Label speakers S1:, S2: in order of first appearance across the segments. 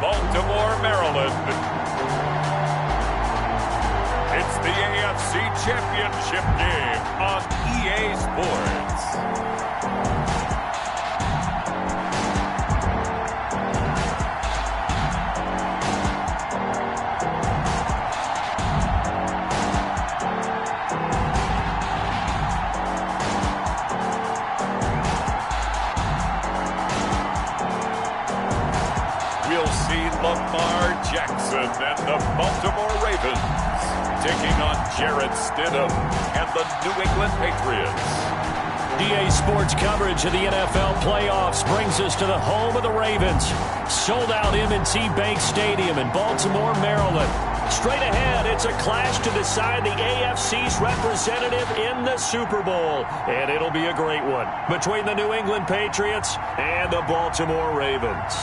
S1: Baltimore, Maryland. It's the AFC Championship game on EA Sports. We'll see Lamar Jackson and the Baltimore Ravens taking on Jarrett Stidham and the New England Patriots.
S2: EA Sports coverage of the NFL playoffs brings us to the home of the Ravens. Sold out M&T Bank Stadium in Baltimore, Maryland. Straight ahead, it's a clash to decide the AFC's representative in the Super Bowl. And it'll be a great one between the New England Patriots and the Baltimore Ravens.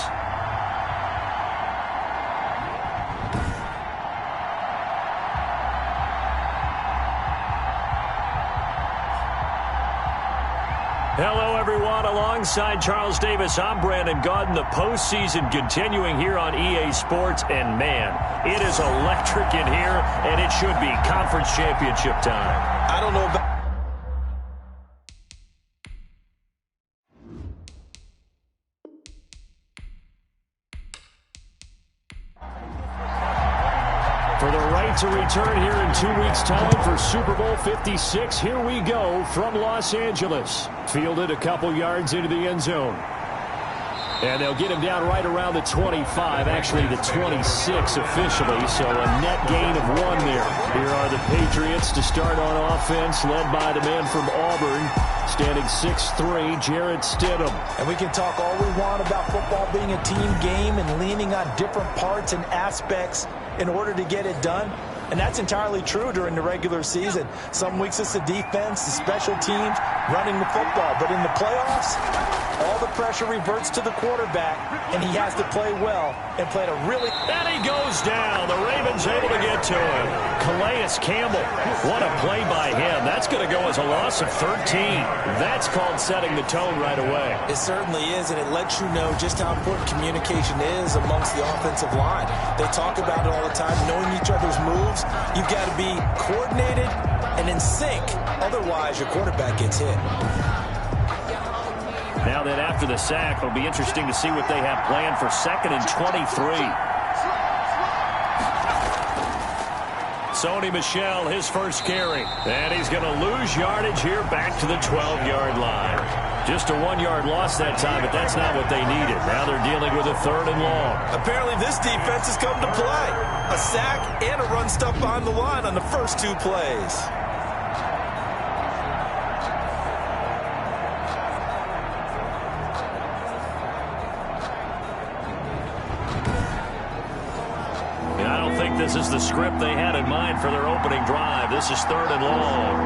S2: Hello, everyone. Alongside Charles Davis, I'm Brandon Gaudin. The postseason continuing here on EA Sports. And, man, it is electric in here, and it should be conference championship time.
S3: I don't know about...
S2: For the right to return here in 2 weeks' time for Super Bowl 56, here we go from Los Angeles. Fielded a couple yards into the end zone. And they'll get him down right around the 25, actually the 26 officially, so a net gain of 1 there. Here are the Patriots to start on offense, led by the man from Auburn, standing 6'3", Jarrett Stidham.
S3: And we can talk all we want about football being a team game and leaning on different parts and aspects in order to get it done. And that's entirely true during the regular season. Some weeks it's the defense, the special teams, running the football. But in the playoffs, all the pressure reverts to the quarterback, and he has to play well and play a really...
S2: And he goes down. The Ravens able to get to him. Calais Campbell, what a play by him. That's going to go as a loss of 13. That's called setting the tone right away.
S3: It certainly is, and it lets you know just how important communication is amongst the offensive line. They talk about it all the time, knowing each other's moves. You've got to be coordinated and in sync. Otherwise, your quarterback gets hit.
S2: Now then, after the sack, it'll be interesting to see what they have planned for 2nd and 23. Sony Michel, his first carry. And he's going to lose yardage here back to the 12-yard line. Just a 1-yard loss that time, but that's not what they needed. Now they're dealing with a 3rd and long.
S3: Apparently this defense has come to play. A sack and a run stuff behind the line on the first 2 plays.
S2: This is the script they had in mind for their opening drive. This is 3rd and long.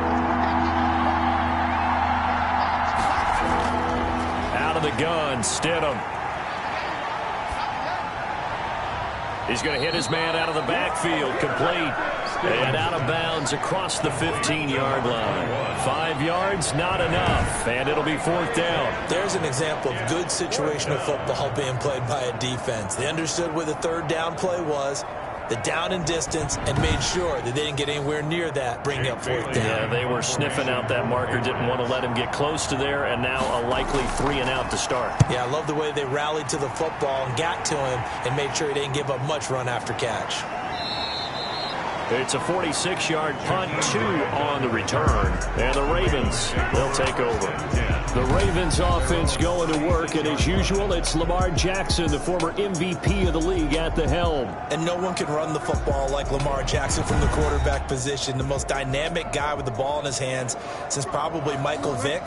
S2: Out of the gun, Stidham. He's going to hit his man out of the backfield, complete. And out of bounds across the 15-yard line. 5 yards, not enough. And it'll be 4th down.
S3: There's an example of good situational football being played by a defense. They understood where the 3rd down play was, the down and distance, and made sure that they didn't get anywhere near that, bringing up 4th down.
S2: Yeah, they were sniffing out that marker, didn't want to let him get close to there, and now a likely 3 and out to start.
S3: Yeah, I love the way they rallied to the football and got to him and made sure he didn't give up much run after catch.
S2: It's a 46-yard punt, 2 on the return. And the Ravens, they'll take over. The Ravens offense going to work, and as usual, it's Lamar Jackson, the former MVP of the league, at the helm.
S3: And no one can run the football like Lamar Jackson from the quarterback position. The most dynamic guy with the ball in his hands since probably Michael Vick.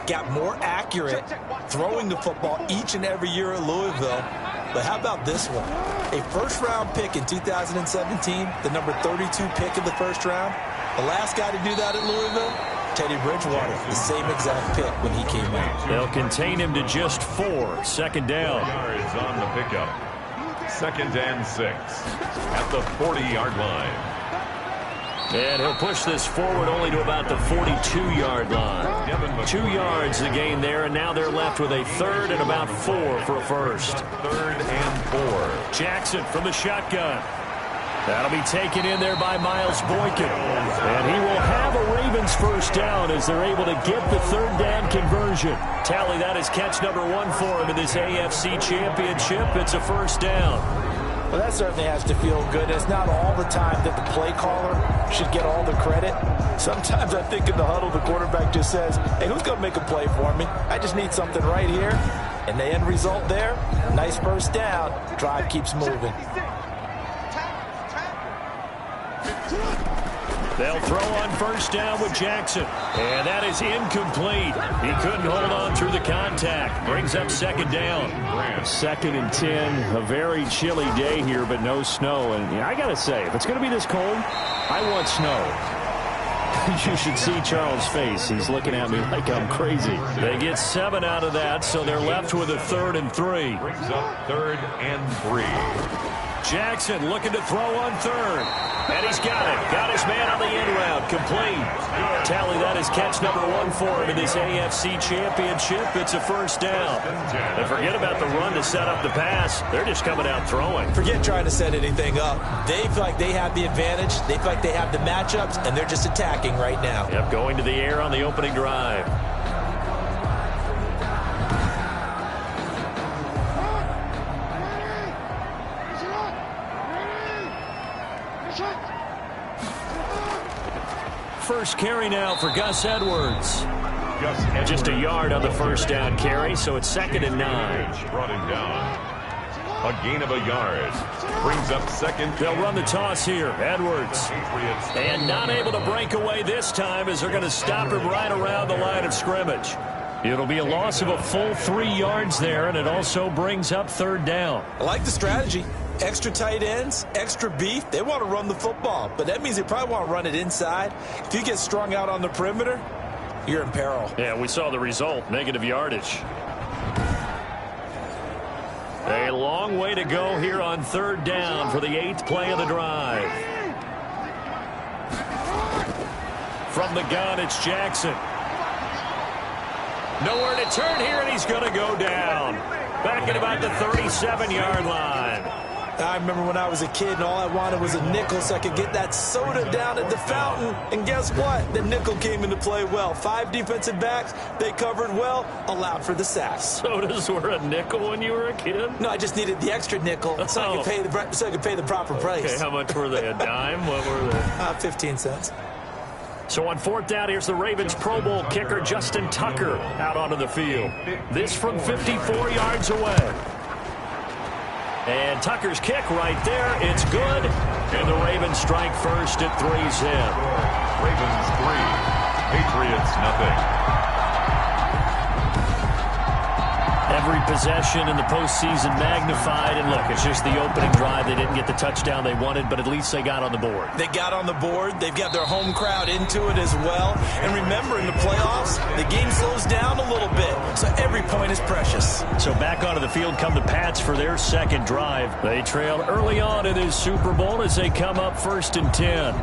S3: Got more accurate throwing the football each and every year at Louisville. But how about this one? A first-round pick in 2017, the number 32 pick in the first round. The last guy to do that at Louisville, Teddy Bridgewater, the same exact pick when he came out.
S2: They'll contain him to just 4. 2nd down.
S1: Yards on the pickup. 2nd and 6 at the 40-yard line.
S2: And he'll push this forward only to about the 42-yard line. 2 yards the gain there, and now they're left with a 3rd and about 4 for a first.
S1: 3rd and 4.
S2: Jackson from the shotgun. That'll be taken in there by Miles Boykin. And he will have a Ravens first down as they're able to get the third down conversion. Tally, that is catch number 1 for him in this AFC Championship. It's a first down.
S3: Well, that certainly has to feel good. It's not all the time that the play caller should get all the credit. Sometimes I think in the huddle, the quarterback just says, hey, who's going to make a play for me? I just need something right here. And the end result there, nice first down. Drive keeps moving.
S2: They'll throw on first down with Jackson. And that is incomplete. He couldn't hold on through the contact. Brings up second down. 2nd and 10. A very chilly day here, but no snow. And I got to say, if it's going to be this cold, I want snow. You should see Charles' face. He's looking at me like I'm crazy. They get 7 out of that, so they're left with a 3rd and 3.
S1: Brings up 3rd and 3.
S2: Jackson looking to throw on 3rd. And he's got it. Got his man on the end route. Complete. Tally, that is catch number 1 for him in this AFC Championship. It's a first down. And forget about the run to set up the pass. They're just coming out throwing.
S3: Forget trying to set anything up. They feel like they have the advantage. They feel like they have the matchups, and they're just attacking right now.
S2: Yep, going to the air on the opening drive. First carry now for Gus Edwards. Just a yard on the first down carry, so it's 2nd and 9.
S1: Brought him down. A gain of a yard. Brings up 2nd.
S2: They'll run the toss here. Edwards. And not able to break away this time as they're going to stop him right around the line of scrimmage. It'll be a loss of a full 3 yards there, and it also brings up 3rd down.
S3: I like the strategy. Extra tight ends, extra beef. They want to run the football, but that means they probably want to run it inside. If you get strung out on the perimeter, you're in peril.
S2: Yeah, we saw the result, negative yardage. A long way to go here on 3rd down for the 8th play of the drive. From the gun, it's Jackson. Nowhere to turn here, and he's going to go down. Back at about the 37-yard line.
S3: I remember when I was a kid and all I wanted was a nickel so I could get that soda down at the fountain. And guess what? The nickel came into play well. 5 defensive backs, they covered well, allowed for the sacks.
S2: Sodas were a nickel when you were a kid?
S3: No, I just needed the extra nickel so I could pay the proper price.
S2: Okay, how much were they? A dime? What were they?
S3: 15 cents.
S2: So on 4th down, here's the Ravens Pro Bowl kicker Justin Tucker out onto the field. This from 54 yards away. And Tucker's kick right there. It's good. And the Ravens strike first at 3-zip.
S1: Ravens 3, Patriots nothing.
S2: Every possession in the postseason magnified. And look, it's just the opening drive. They didn't get the touchdown they wanted, but at least they got on the board.
S3: They got on the board. They've got their home crowd into it as well. And remember, in the playoffs, the game slows down a little bit, so every point is precious.
S2: So back onto the field come the Pats for their 2nd drive. They trailed early on in this Super Bowl as they come up 1st and 10.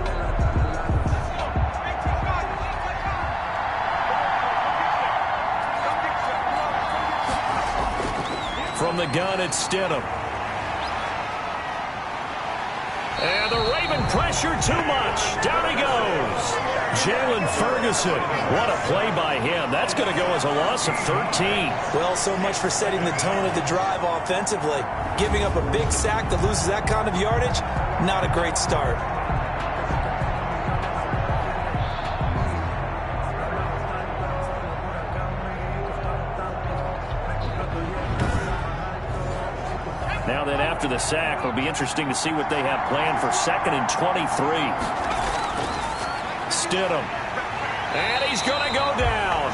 S2: From the gun, it's Stidham. And the Raven pressure too much. Down he goes. Jalen Ferguson. What a play by him. That's going to go as a loss of 13.
S3: Well, so much for setting the tone of the drive offensively. Giving up a big sack that loses that kind of yardage, not a great start.
S2: Now then, after the sack, it'll be interesting to see what they have planned for 2nd and 23. Stidham. And he's going to go down.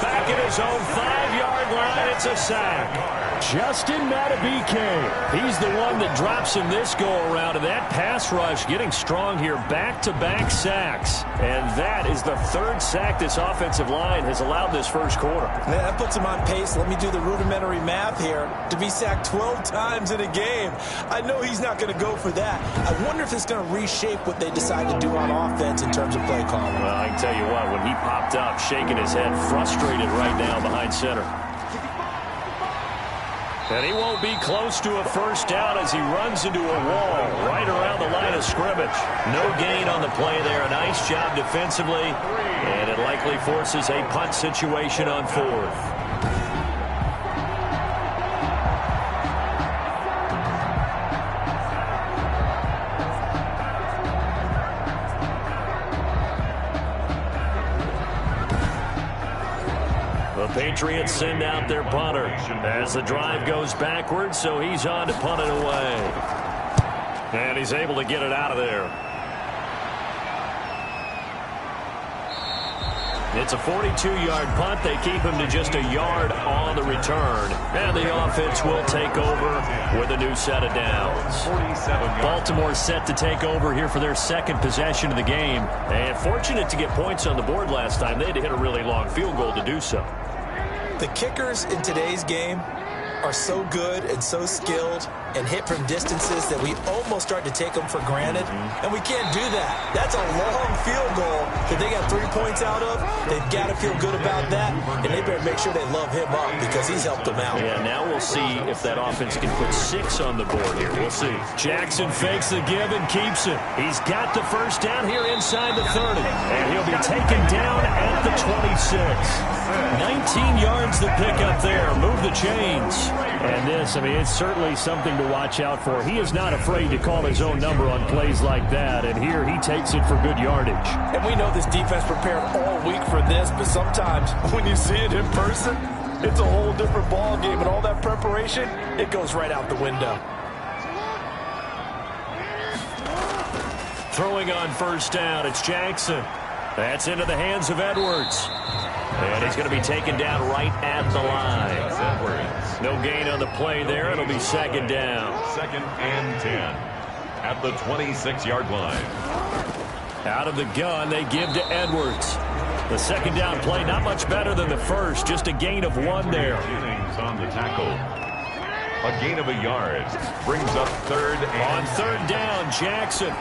S2: Back at his own 5-yard line, it's a sack. Justin Madubuike. He's the one that drops him this go-around, and that pass rush getting strong here. Back-to-back sacks. And that is the 3rd sack this offensive line has allowed this first quarter.
S3: Yeah, that puts him on pace. Let me do the rudimentary math here. To be sacked 12 times in a game. I know he's not going to go for that. I wonder if it's going to reshape what they decide to do on offense in terms of play calling.
S2: Well, I can tell you what, when he popped up, shaking his head, frustrated right now behind center. And he won't be close to a first down as he runs into a wall right around the line of scrimmage.
S4: No gain on the play there. A nice job defensively. And it likely forces a punt situation on fourth. Patriots send out their punter as the drive goes backwards, so he's on to punt it away.
S2: And he's able to get it out of there.
S4: It's a 42-yard punt. They keep him to just a yard on the return. And the offense will take over with a new set of downs. Baltimore set to take over here for their second possession of the game. And fortunate to get points on the board last time. They had to hit a really long field goal to do so.
S3: The kickers in today's game are so good and so skilled and hit from distances that we almost start to take them for granted. And we can't do that. That's a long field goal that they got 3 points out of. They've got to feel good about that, and they better make sure they love him up because he's helped them out.
S4: Yeah, now we'll see if that offense can put 6 on the board here. We'll see.
S2: Jackson fakes the give and keeps it. He's got the first down here inside the 30. And he'll be taken down at the 26. 19 yards to pick up there. Move the chains. And this, I mean, it's certainly something to watch out for. He is not afraid to call his own number on plays like that. And here he takes it for good yardage.
S3: And we know this defense prepared all week for this, but sometimes when you see it in person, it's a whole different ball game. And all that preparation, it goes right out the window.
S2: Throwing on first down, it's Jackson. That's into the hands of Edwards.
S4: And he's going to be taken down right at the line.
S2: No gain on the play there. It'll be second down.
S1: 2nd and 10 at the 26-yard line.
S2: Out of the gun, they give to Edwards. The second down play, not much better than the first. Just a gain of 1 there.
S1: Jennings on the tackle. A gain of a yard. Brings up 3rd and...
S2: On 3rd down, Jackson.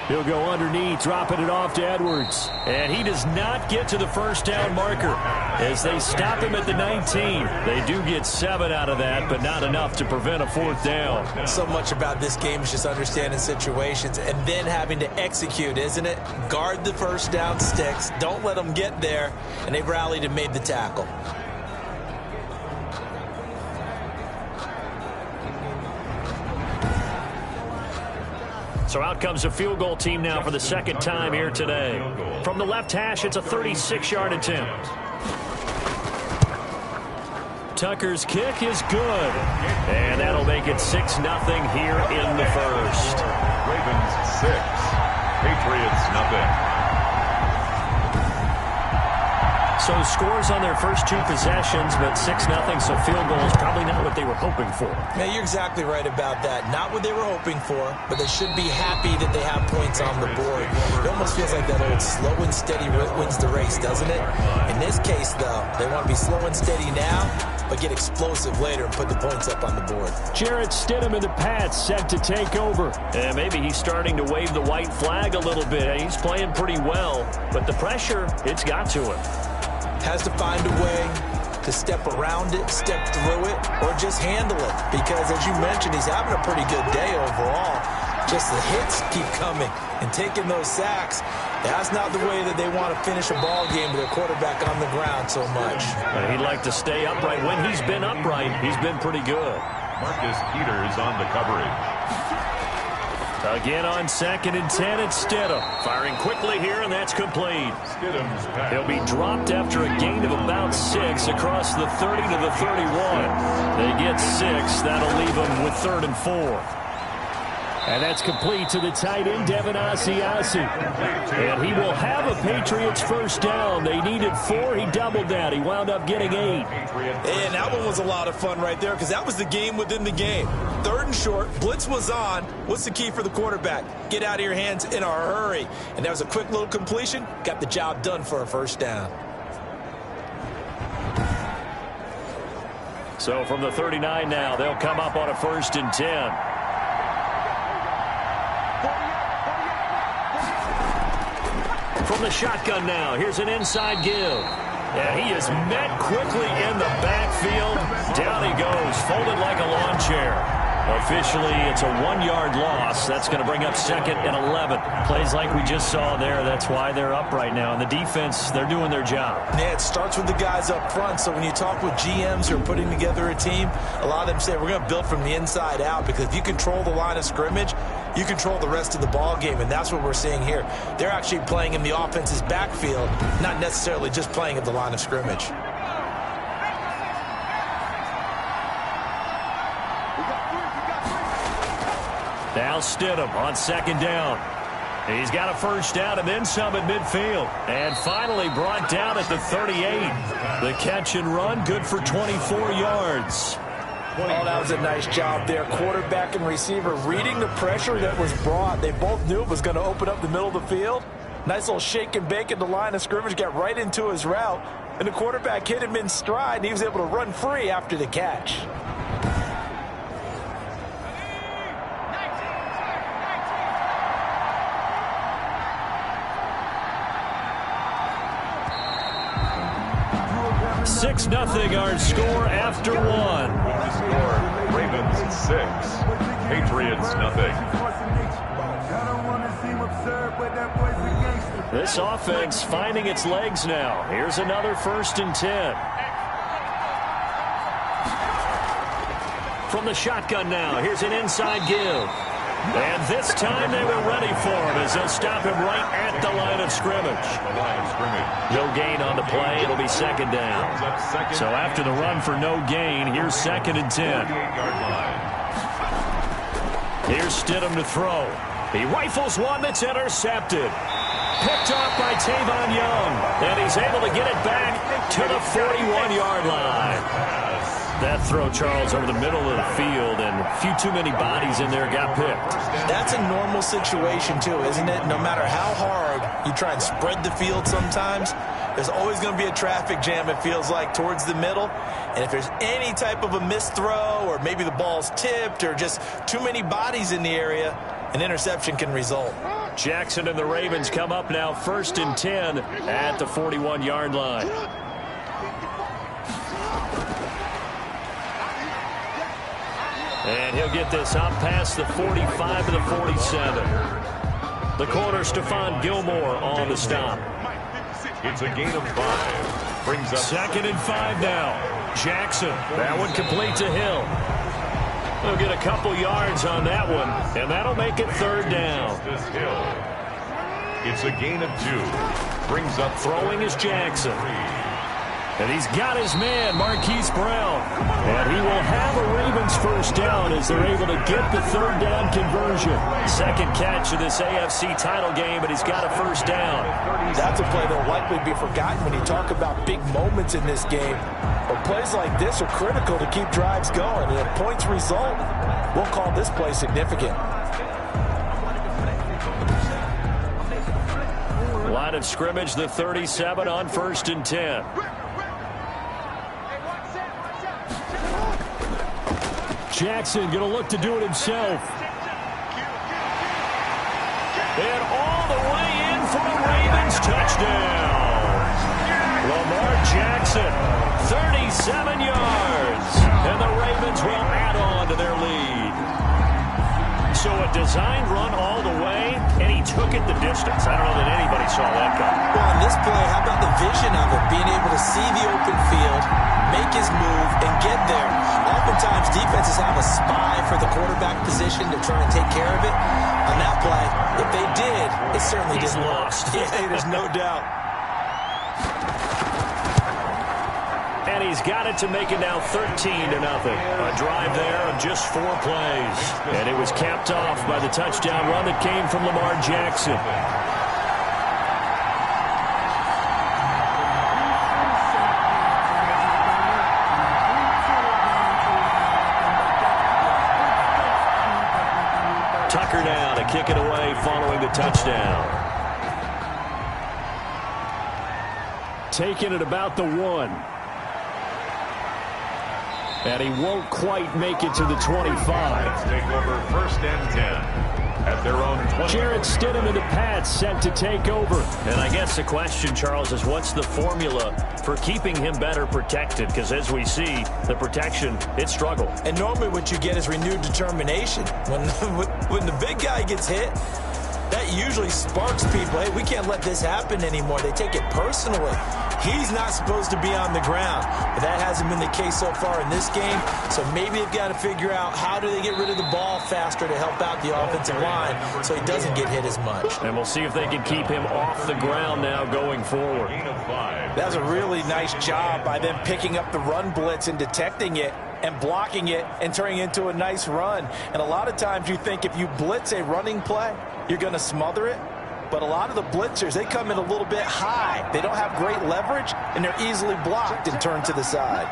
S2: He'll go underneath, dropping it off to Edwards. And he does not get to the first down marker as they stop him at the 19. They do get 7 out of that, but not enough to prevent a 4th down.
S3: So much about this game is just understanding situations and then having to execute, isn't it? Guard the first down sticks. Don't let them get there. And they've rallied and made the tackle.
S4: So out comes a field goal team now for the second time here today. From the left hash, it's a 36-yard attempt.
S2: Tucker's kick is good.
S4: And that'll make it 6-0 here in the first.
S1: Ravens 6, Patriots nothing.
S4: So scores on their first 2 possessions, but 6-0, so field goal is probably not what they were hoping for.
S3: Yeah, you're exactly right about that. Not what they were hoping for, but they should be happy that they have points on the board. It almost feels like that old slow and steady wins the race, doesn't it? In this case, though, they want to be slow and steady now, but get explosive later and put the points up on the board.
S2: Jarrett Stidham and the Pats set to take over.
S4: And maybe he's starting to wave the white flag a little bit. He's playing pretty well, but the pressure, it's got to him.
S3: Has to find a way to step around it, step through it, or just handle it. Because, as you mentioned, he's having a pretty good day overall. Just the hits keep coming and taking those sacks. That's not the way that they want to finish a ball game with their quarterback on the ground so much.
S4: He'd like to stay upright. When he's been upright, he's been pretty good.
S1: Marcus Peters on the coverage.
S2: Again on 2nd and 10, it's Stidham.
S4: Firing quickly here, and that's complete.
S1: Stidham's pass.
S2: He'll be dropped after a gain of about 6 across the 30 to the 31. They get 6. That'll leave them with 3rd and 4. And that's complete to the tight end, Devin Asiasi. And he will have a Patriots first down. They needed 4. He doubled that. He wound up getting 8.
S3: And that one was a lot of fun right there because that was the game within the game. 3rd and short, blitz was on. What's the key for the quarterback? Get out of your hands in a hurry. And that was a quick little completion. Got the job done for a first down.
S2: So from the 39 now, they'll come up on a 1st and 10.
S4: From the shotgun now, here's an inside give. And he is met quickly in the backfield. Down he goes, folded like a lawn chair. Officially, it's a 1-yard loss. That's going to bring up 2nd and 11. Plays like we just saw there. That's why they're up right now. And the defense, they're doing their job.
S3: Yeah, it starts with the guys up front. So when you talk with GMs who are putting together a team, a lot of them say we're going to build from the inside out, because if you control the line of scrimmage, you control the rest of the ball game, and that's what we're seeing here. They're actually playing in the offense's backfield, not necessarily just playing at the line of scrimmage.
S4: Now Stidham on 2nd down. He's got a first down and then some at midfield. And finally brought down at the 38. The catch and run, good for 24 yards.
S3: Oh, that was a nice job there. Quarterback and receiver reading the pressure that was brought. They both knew it was going to open up the middle of the field. Nice little shake and bake at the line of scrimmage, got right into his route. And the quarterback hit him in stride, and he was able to run free after the catch.
S4: Six nothing our score after one.
S1: Ravens 6, Patriots nothing.
S4: This offense finding its legs now. Here's another 1st and 10. From the shotgun now, here's an inside give. And this time they were ready for him as they'll stop him right at the line of scrimmage. No gain on the play. It'll be 2nd down. So after the run for no gain, here's 2nd and 10. Here's Stidham to throw. He rifles one that's intercepted. Picked off by Tavon Young. And he's able to get it back to the 41-yard line. That throw, Charles, over the middle of the field, and a few too many bodies in there got picked.
S3: That's a normal situation, too, isn't it? No matter how hard you try and spread the field sometimes, there's always going to be a traffic jam, it feels like, towards the middle. And if there's any type of a missed throw, or maybe the ball's tipped, or just too many bodies in the area, an interception can result.
S4: Jackson and the Ravens come up now 1st and 10 at the 41-yard line. And he'll get this up past the 45 to the 47. The corner, Stephon Gilmore, on the stop.
S1: It's a gain of 5. Brings up
S4: 2nd and 5 now. Jackson, that one complete to Hill. He'll get a couple yards on that one, and that'll make it 3rd down.
S1: It's a gain of 2. Brings up
S4: throwing is Jackson. And he's got his man, Marquise Brown. And he will have a Ravens first down as they're able to get the 3rd down conversion. 2nd catch of this AFC title game, but he's got a first down.
S3: That's a play that will likely be forgotten when you talk about big moments in this game. But plays like this are critical to keep drives going. And if points result, we'll call this play significant.
S4: Line of scrimmage, the 37 on 1st and 10. Jackson going to look to do it himself. And all the way in for a Ravens touchdown. Lamar Jackson, 37 yards. And the Ravens will add on to their lead. So a designed run all the way, and he took it the distance. I don't know that anybody saw that coming.
S3: Well, on this play, how about the vision of it? Being able to see the open field, make his move, and get there. Oftentimes, defenses have a spy for the quarterback position to try and take care of it. On that play, if they did, it certainly didn't work. Yeah, there's no doubt.
S4: And he's got it to make it now 13-0. A drive there of just 4 plays. And it was capped off by the touchdown run that came from Lamar Jackson. Tucker now to kick it away following the touchdown. Taking it about the 1. And he won't quite make it to the 25.
S1: Take over 1st and 10 at at their own 20.
S2: Jarrett Stidham and the Pats set to take over.
S4: And I guess the question, Charles, is what's the formula for keeping him better protected? Because as we see, the protection, it struggled.
S3: And normally what you get is renewed determination. When the big guy gets hit, that usually sparks people. Hey, we can't let this happen anymore. They take it personally. He's not supposed to be on the ground. But that hasn't been the case so far in this game. So maybe they've got to figure out how do they get rid of the ball faster to help out the offensive line so he doesn't get hit as much.
S4: And we'll see if they can keep him off the ground now going forward.
S3: That's a really nice job by them picking up the run blitz and detecting it and blocking it and turning it into a nice run. And a lot of times you think if you blitz a running play, you're going to smother it. But a lot of the blitzers, they come in a little bit high. They don't have great leverage, and they're easily blocked and turned to the side.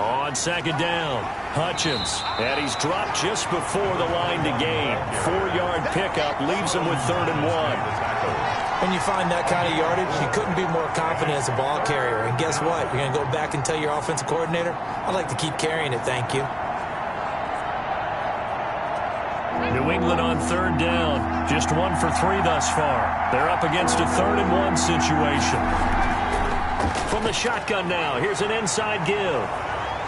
S4: On second down, Hutchins. And he's dropped just before the line to gain. 4-yard pickup leaves him with 3rd and 1.
S3: When you find that kind of yardage, you couldn't be more confident as a ball carrier. And guess what? You're going to go back and tell your offensive coordinator, I'd like to keep carrying it, thank you.
S4: New England on 3rd down. Just 1 for 3 thus far. They're up against a 3rd and 1 situation. From the shotgun now, here's an inside give.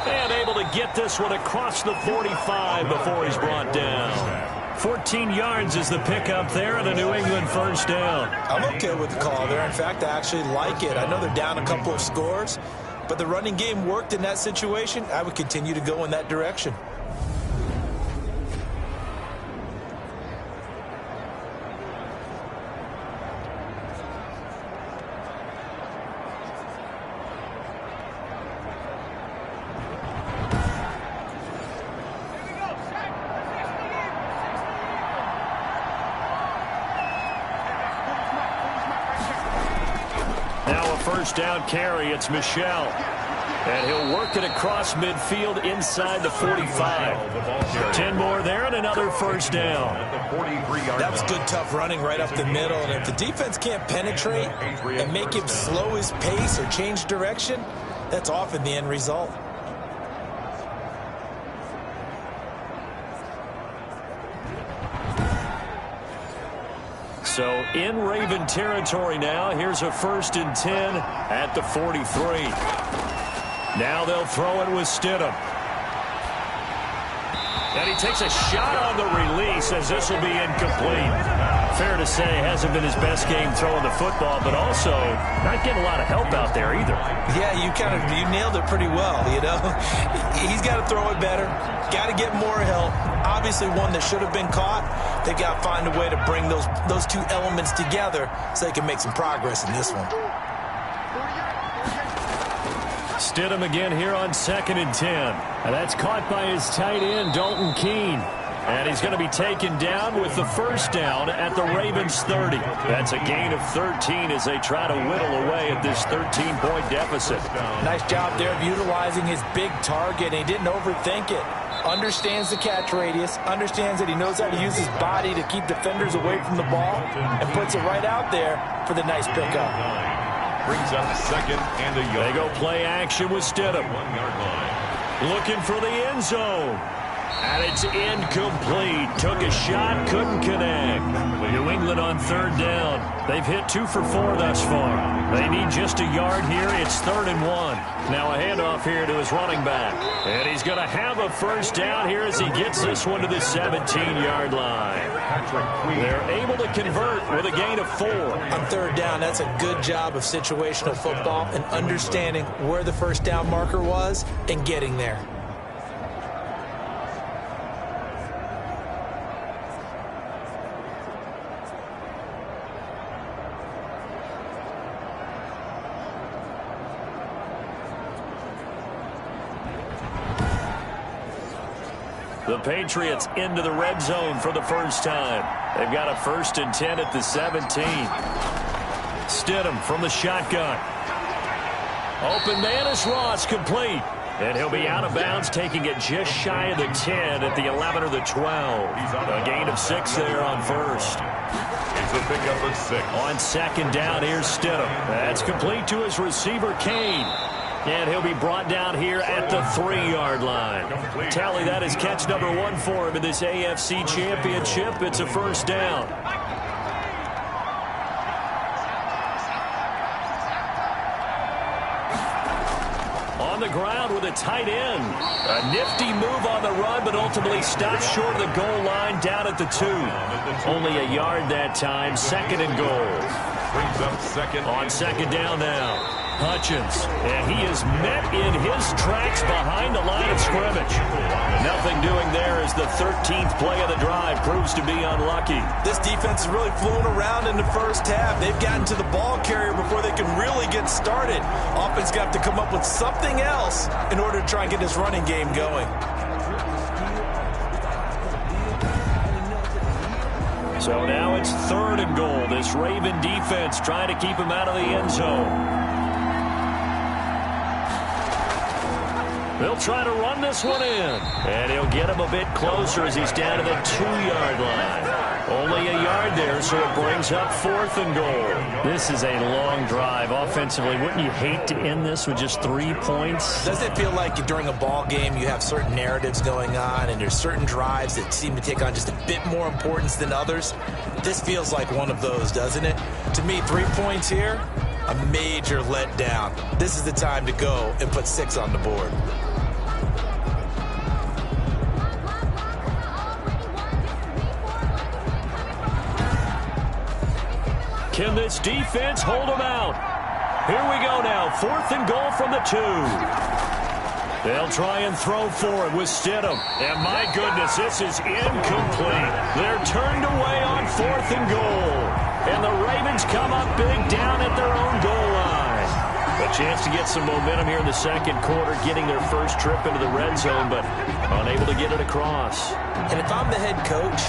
S4: And able to get this one across the 45 before he's brought down. 14 yards is the pickup there and a New England 1st down.
S3: I'm okay with the call there. In fact, I actually like it. I know they're down a couple of scores, but the running game worked in that situation. I would continue to go in that direction.
S4: First down carry, it's Michel. And he'll work it across midfield inside the 45. 10 more there and another 1st down.
S3: That was good, tough running right up the middle. And if the defense can't penetrate and make him slow his pace or change direction, that's often the end result.
S4: So in Raven territory now. Here's a 1st and 10 at the 43. Now they'll throw it with Stidham. And he takes a shot on the release as this will be incomplete. Fair to say, hasn't been his best game throwing the football, but also not getting a lot of help out there either.
S3: Yeah, you nailed it pretty well, you know. He's got to throw it better. Got to get more help. Obviously one that should have been caught. They've got to find a way to bring those two elements together so they can make some progress in this one.
S4: Stidham again here on 2nd and 10.
S2: And that's caught by his tight end, Dalton Keene.
S4: And he's going to be taken down with the 1st down at the Ravens 30. That's a gain of 13 as they try to whittle away at this 13-point deficit.
S3: Nice job there of utilizing his big target. He didn't overthink it. Understands the catch radius, understands that he knows how to use his body to keep defenders away from the ball, and puts it right out there for the nice pickup.
S1: Brings up 2nd and a yard.
S4: They go play action with Stidham.
S1: 1-yard line.
S4: Looking for the end zone. And it's incomplete. Took a shot, couldn't connect. New England on 3rd down. They've hit 2 for 4 thus far. They need just a yard here. It's 3rd and 1. Now a handoff here to his running back. And he's going to have a 1st down here as he gets this one to the 17-yard line. They're able to convert with a gain of 4.
S3: On 3rd down, that's a good job of situational football and understanding where the 1st down marker was and getting there.
S4: The Patriots into the red zone for the first time. They've got a 1st and 10 at the 17. Stidham from the shotgun. Open man is Ross, complete. And he'll be out of bounds, taking it just shy of the 10 at the 11 or the 12. A gain of 6 there on 1st.
S1: It's a pickup of 6.
S4: On 2nd down, here's Stidham. That's complete to his receiver, Kane. And he'll be brought down here at the 3-yard line. Tally, that is catch number 1 for him in this AFC Championship. It's a first down. On the ground with a tight end. A nifty move on the run, but ultimately stopped short of the goal line down at the 2. Only a yard that time. 2nd and goal.
S1: Brings up second.
S4: On 2nd down now. Hutchins, and he is met in his tracks behind the line of scrimmage. Nothing doing there as the 13th play of the drive proves to be unlucky.
S3: This defense is really fooling around in the first half. They've gotten to the ball carrier before they can really get started. Offense got to come up with something else in order to try and get this running game going.
S4: So now it's 3rd and goal. This Raven defense trying to keep him out of the end zone. They'll try to run this one in. And he'll get him a bit closer as he's down to the 2-yard line. Only a yard there, so it brings up 4th and goal. This is a long drive offensively. Wouldn't you hate to end this with just 3 points?
S3: Doesn't it feel like during a ball game you have certain narratives going on and there's certain drives that seem to take on just a bit more importance than others? This feels like one of those, doesn't it? To me, 3 points here, a major letdown. This is the time to go and put 6 on the board.
S4: Can this defense hold them out? Here we go now. 4th and goal from the 2. They'll try and throw for it with Stidham. And my goodness, this is incomplete. They're turned away on 4th and goal. And the Ravens come up big down at their own goal line. A chance to get some momentum here in the 2nd quarter, getting their first trip into the red zone, but unable to get it across.
S3: And if I'm the head coach,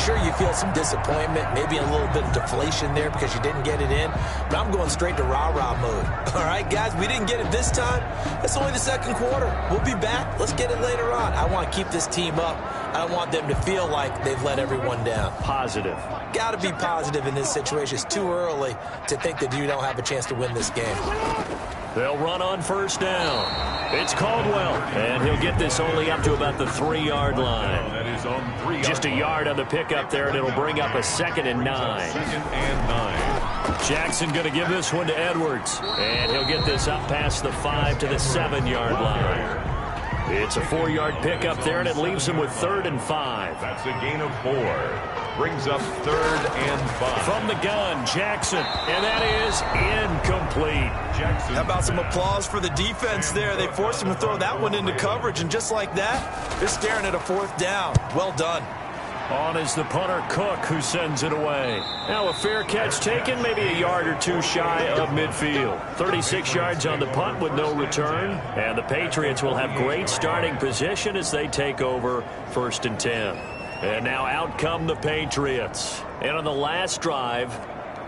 S3: sure, you feel some disappointment, maybe a little bit of deflation there because you didn't get it in, but I'm going straight to rah-rah mode. All right, guys, we didn't get it this time. It's only the 2nd quarter. We'll be back. Let's get it later on. I want to keep this team up. I don't want them to feel like they've let everyone down.
S4: Positive.
S3: Got to be positive in this situation. It's too early to think that you don't have a chance to win this game.
S4: They'll run on 1st down. It's Caldwell, and he'll get this only up to about the 3-yard line.
S1: That is on 3.
S4: Just a yard on the pickup there, and it'll bring up a 2nd and 9.
S1: 2nd and 9.
S4: Jackson going to give this one to Edwards, and he'll get this up past the 5 to the 7-yard line. It's a 4-yard pickup there, and it leaves him with 3rd and 5.
S1: That's a gain of 4. Brings up 3rd and 5.
S4: From the gun, Jackson, and that is incomplete.
S1: Jackson.
S3: How about some applause for the defense there? They forced him to throw that one into coverage, and just like that, they're staring at a 4th down. Well done.
S4: On is the punter, Cook, who sends it away. Now a fair catch taken, maybe a yard or 2 shy of midfield. 36 yards on the punt with no return. And the Patriots will have great starting position as they take over 1st and 10. And now out come the Patriots. And on the last drive,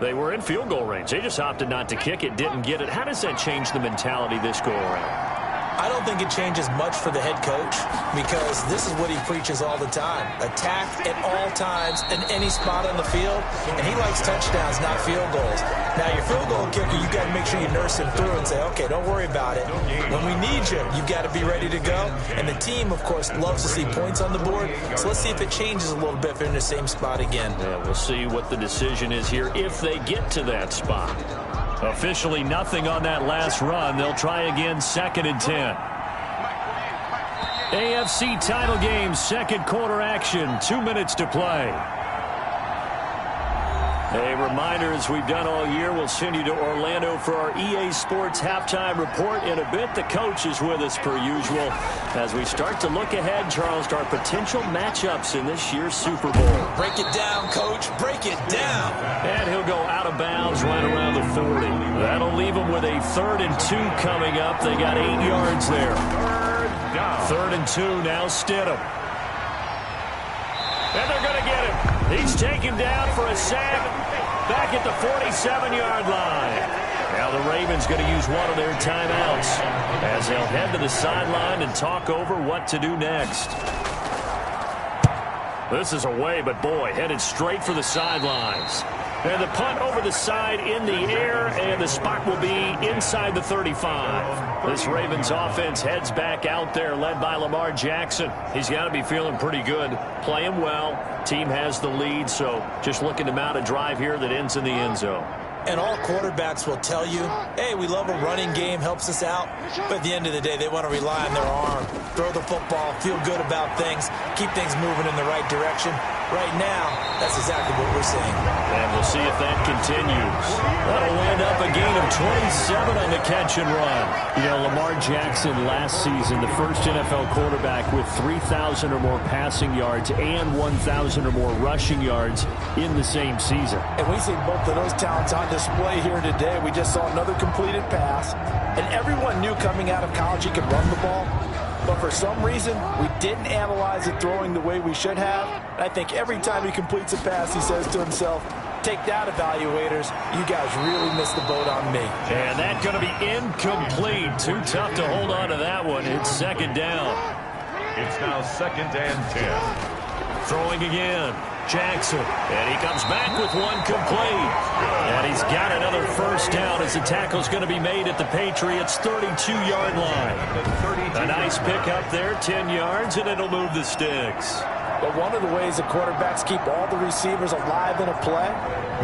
S4: they were in field goal range. They just opted not to kick it, didn't get it. How does that change the mentality this go around?
S3: I don't think it changes much for the head coach because this is what he preaches all the time. Attack at all times in any spot on the field, and he likes touchdowns, not field goals. Now, your field goal kicker, you got to make sure you nurse him through and say, okay, don't worry about it. When we need you, you got to be ready to go. And the team, of course, loves to see points on the board, so let's see if it changes a little bit if they're in the same spot again.
S4: Yeah, we'll see what the decision is here if they get to that spot. Officially nothing on that last run. They'll try again, 2nd and 10. AFC title game, 2nd quarter action, 2 minutes to play. A reminder, as we've done all year, we'll send you to Orlando for our EA Sports halftime report in a bit. The coach is with us per usual as we start to look ahead, Charles, to our potential matchups in this year's Super Bowl.
S3: Break it down, coach. Break it down.
S4: And he'll go out of bounds right around the 40. That'll leave them with a 3rd and 2 coming up. They got 8 yards there. 3rd and 2, now Stidham. And they're going to get him. He's taken down for a sack back at the 47-yard line. Now the Ravens going to use one of their timeouts as they'll head to the sideline and talk over what to do next. This is away, but boy, headed straight for the sidelines. And the punt over the side in the air, and the spot will be inside the 35. This Ravens offense heads back out there, led by Lamar Jackson. He's got to be feeling pretty good, playing well. Team has the lead, so just looking to mount a drive here that ends in the end zone.
S3: And all quarterbacks will tell you, hey, we love a running game, helps us out. But at the end of the day, they want to rely on their arm, throw the football, feel good about things, keep things moving in the right direction. Right now, that's exactly what we're seeing.
S4: And we'll see if that continues. That'll land up a gain of 27 on the catch and run.
S2: You know, Lamar Jackson last season, the first NFL quarterback with 3,000 or more passing yards and 1,000 or more rushing yards in the same season.
S3: And we see both of those talents on display here today. We just saw another completed pass. And everyone knew coming out of college he could run the ball. But for some reason, we didn't analyze it throwing the way we should have. And I think every time he completes a pass, he says to himself, take that, evaluators. You guys really missed the boat on me.
S4: And that's going to be incomplete. Too tough to hold on to that one. It's second down.
S1: It's now 2nd and 10.
S4: Throwing again. Jackson. And he comes back with one complete. And he's got another first down as the tackle's going to be made at the Patriots' 32-yard line. A nice pickup there, 10 yards, and it'll move the sticks.
S3: But one of the ways the quarterbacks keep all the receivers alive in a play,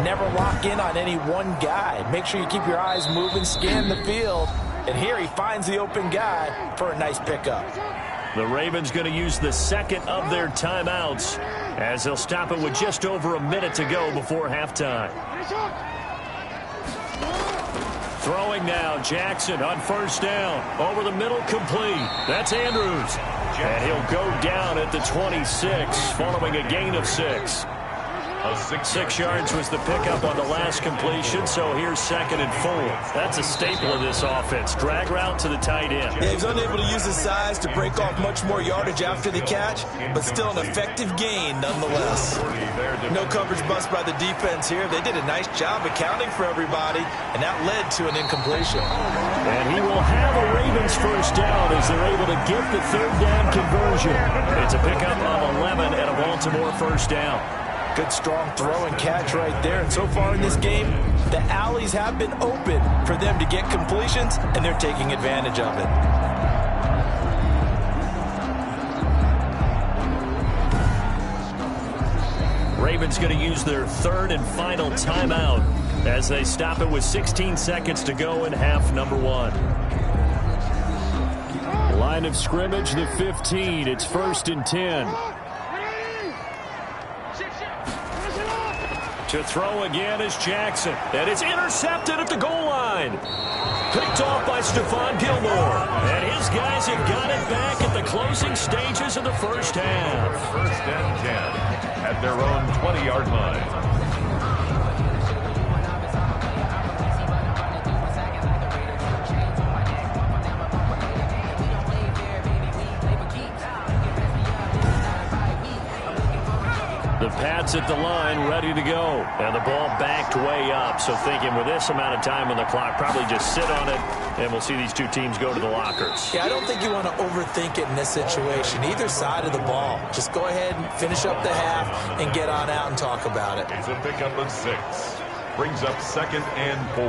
S3: never lock in on any one guy. Make sure you keep your eyes moving, scan the field. And here he finds the open guy for a nice pickup.
S4: The Ravens going to use the second of their timeouts as they'll stop it with just over a minute to go before halftime. Throwing now, Jackson on first down. Over the middle, complete. That's Andrews. And he'll go down at the 26 following a gain of 6. 6 yards was the pickup on the last completion, so here's 2nd and 4. That's a staple of this offense. Drag route to the tight end.
S3: Yeah, he's unable to use his size to break off much more yardage after the catch, but still an effective gain nonetheless. No coverage bust by the defense here. They did a nice job accounting for everybody, and that led to an incompletion.
S2: And he will have a Ravens first down as they're able to get the third down conversion.
S4: It's a pickup of 11 and a Baltimore first down.
S3: Good strong throw and catch right there. And so far in this game, the alleys have been open for them to get completions, and they're taking advantage of it.
S4: Ravens going to use their third and final timeout as they stop it with 16 seconds to go in half number 1.
S2: Line of scrimmage, the 15. It's 1st and 10.
S4: To throw again is Jackson. And it's intercepted at the goal line. Picked off by Stephon Gilmore. And his guys have got it back at the closing stages of the first half.
S1: 1st and 10 at their own 20-yard line.
S4: The Pats at the line, ready to go. And the ball backed way up. So thinking with this amount of time on the clock, probably just sit on it, and we'll see these two teams go to the lockers.
S3: Yeah, I don't think you want to overthink it in this situation. Either side of the ball. Just go ahead and finish up the half and get on out and talk about it.
S1: It's a pickup of 6. Brings up 2nd and 4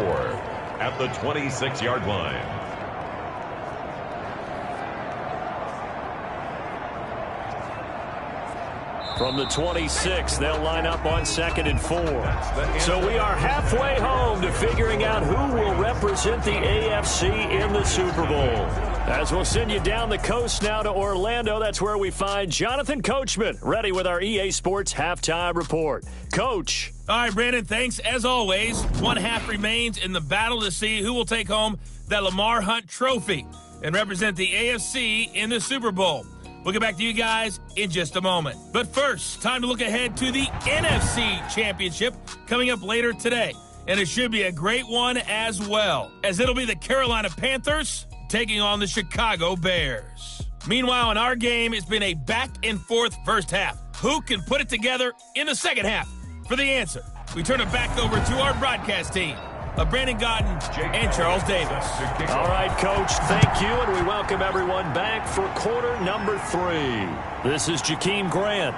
S1: at the 26-yard line.
S4: From the 26, they'll line up on 2nd and 4. So we are halfway home to figuring out who will represent the AFC in the Super Bowl. As we'll send you down the coast now to Orlando, that's where we find Jonathan Coachman, ready with our EA Sports Halftime Report. Coach.
S5: All right, Brandon, thanks. As always, one half remains in the battle to see who will take home that Lamar Hunt trophy and represent the AFC in the Super Bowl. We'll get back to you guys in just a moment. But first, time to look ahead to the NFC Championship coming up later today. And it should be a great one as well, as it'll be the Carolina Panthers taking on the Chicago Bears. Meanwhile, in our game, it's been a back-and-forth first half. Who can put it together in the second half? For the answer, we turn it back over to our broadcast team of Brandon Gaudin and Charles Davis.
S4: All right, Coach, thank you, and we welcome everyone back for quarter number 3. This is Jakeem Grant.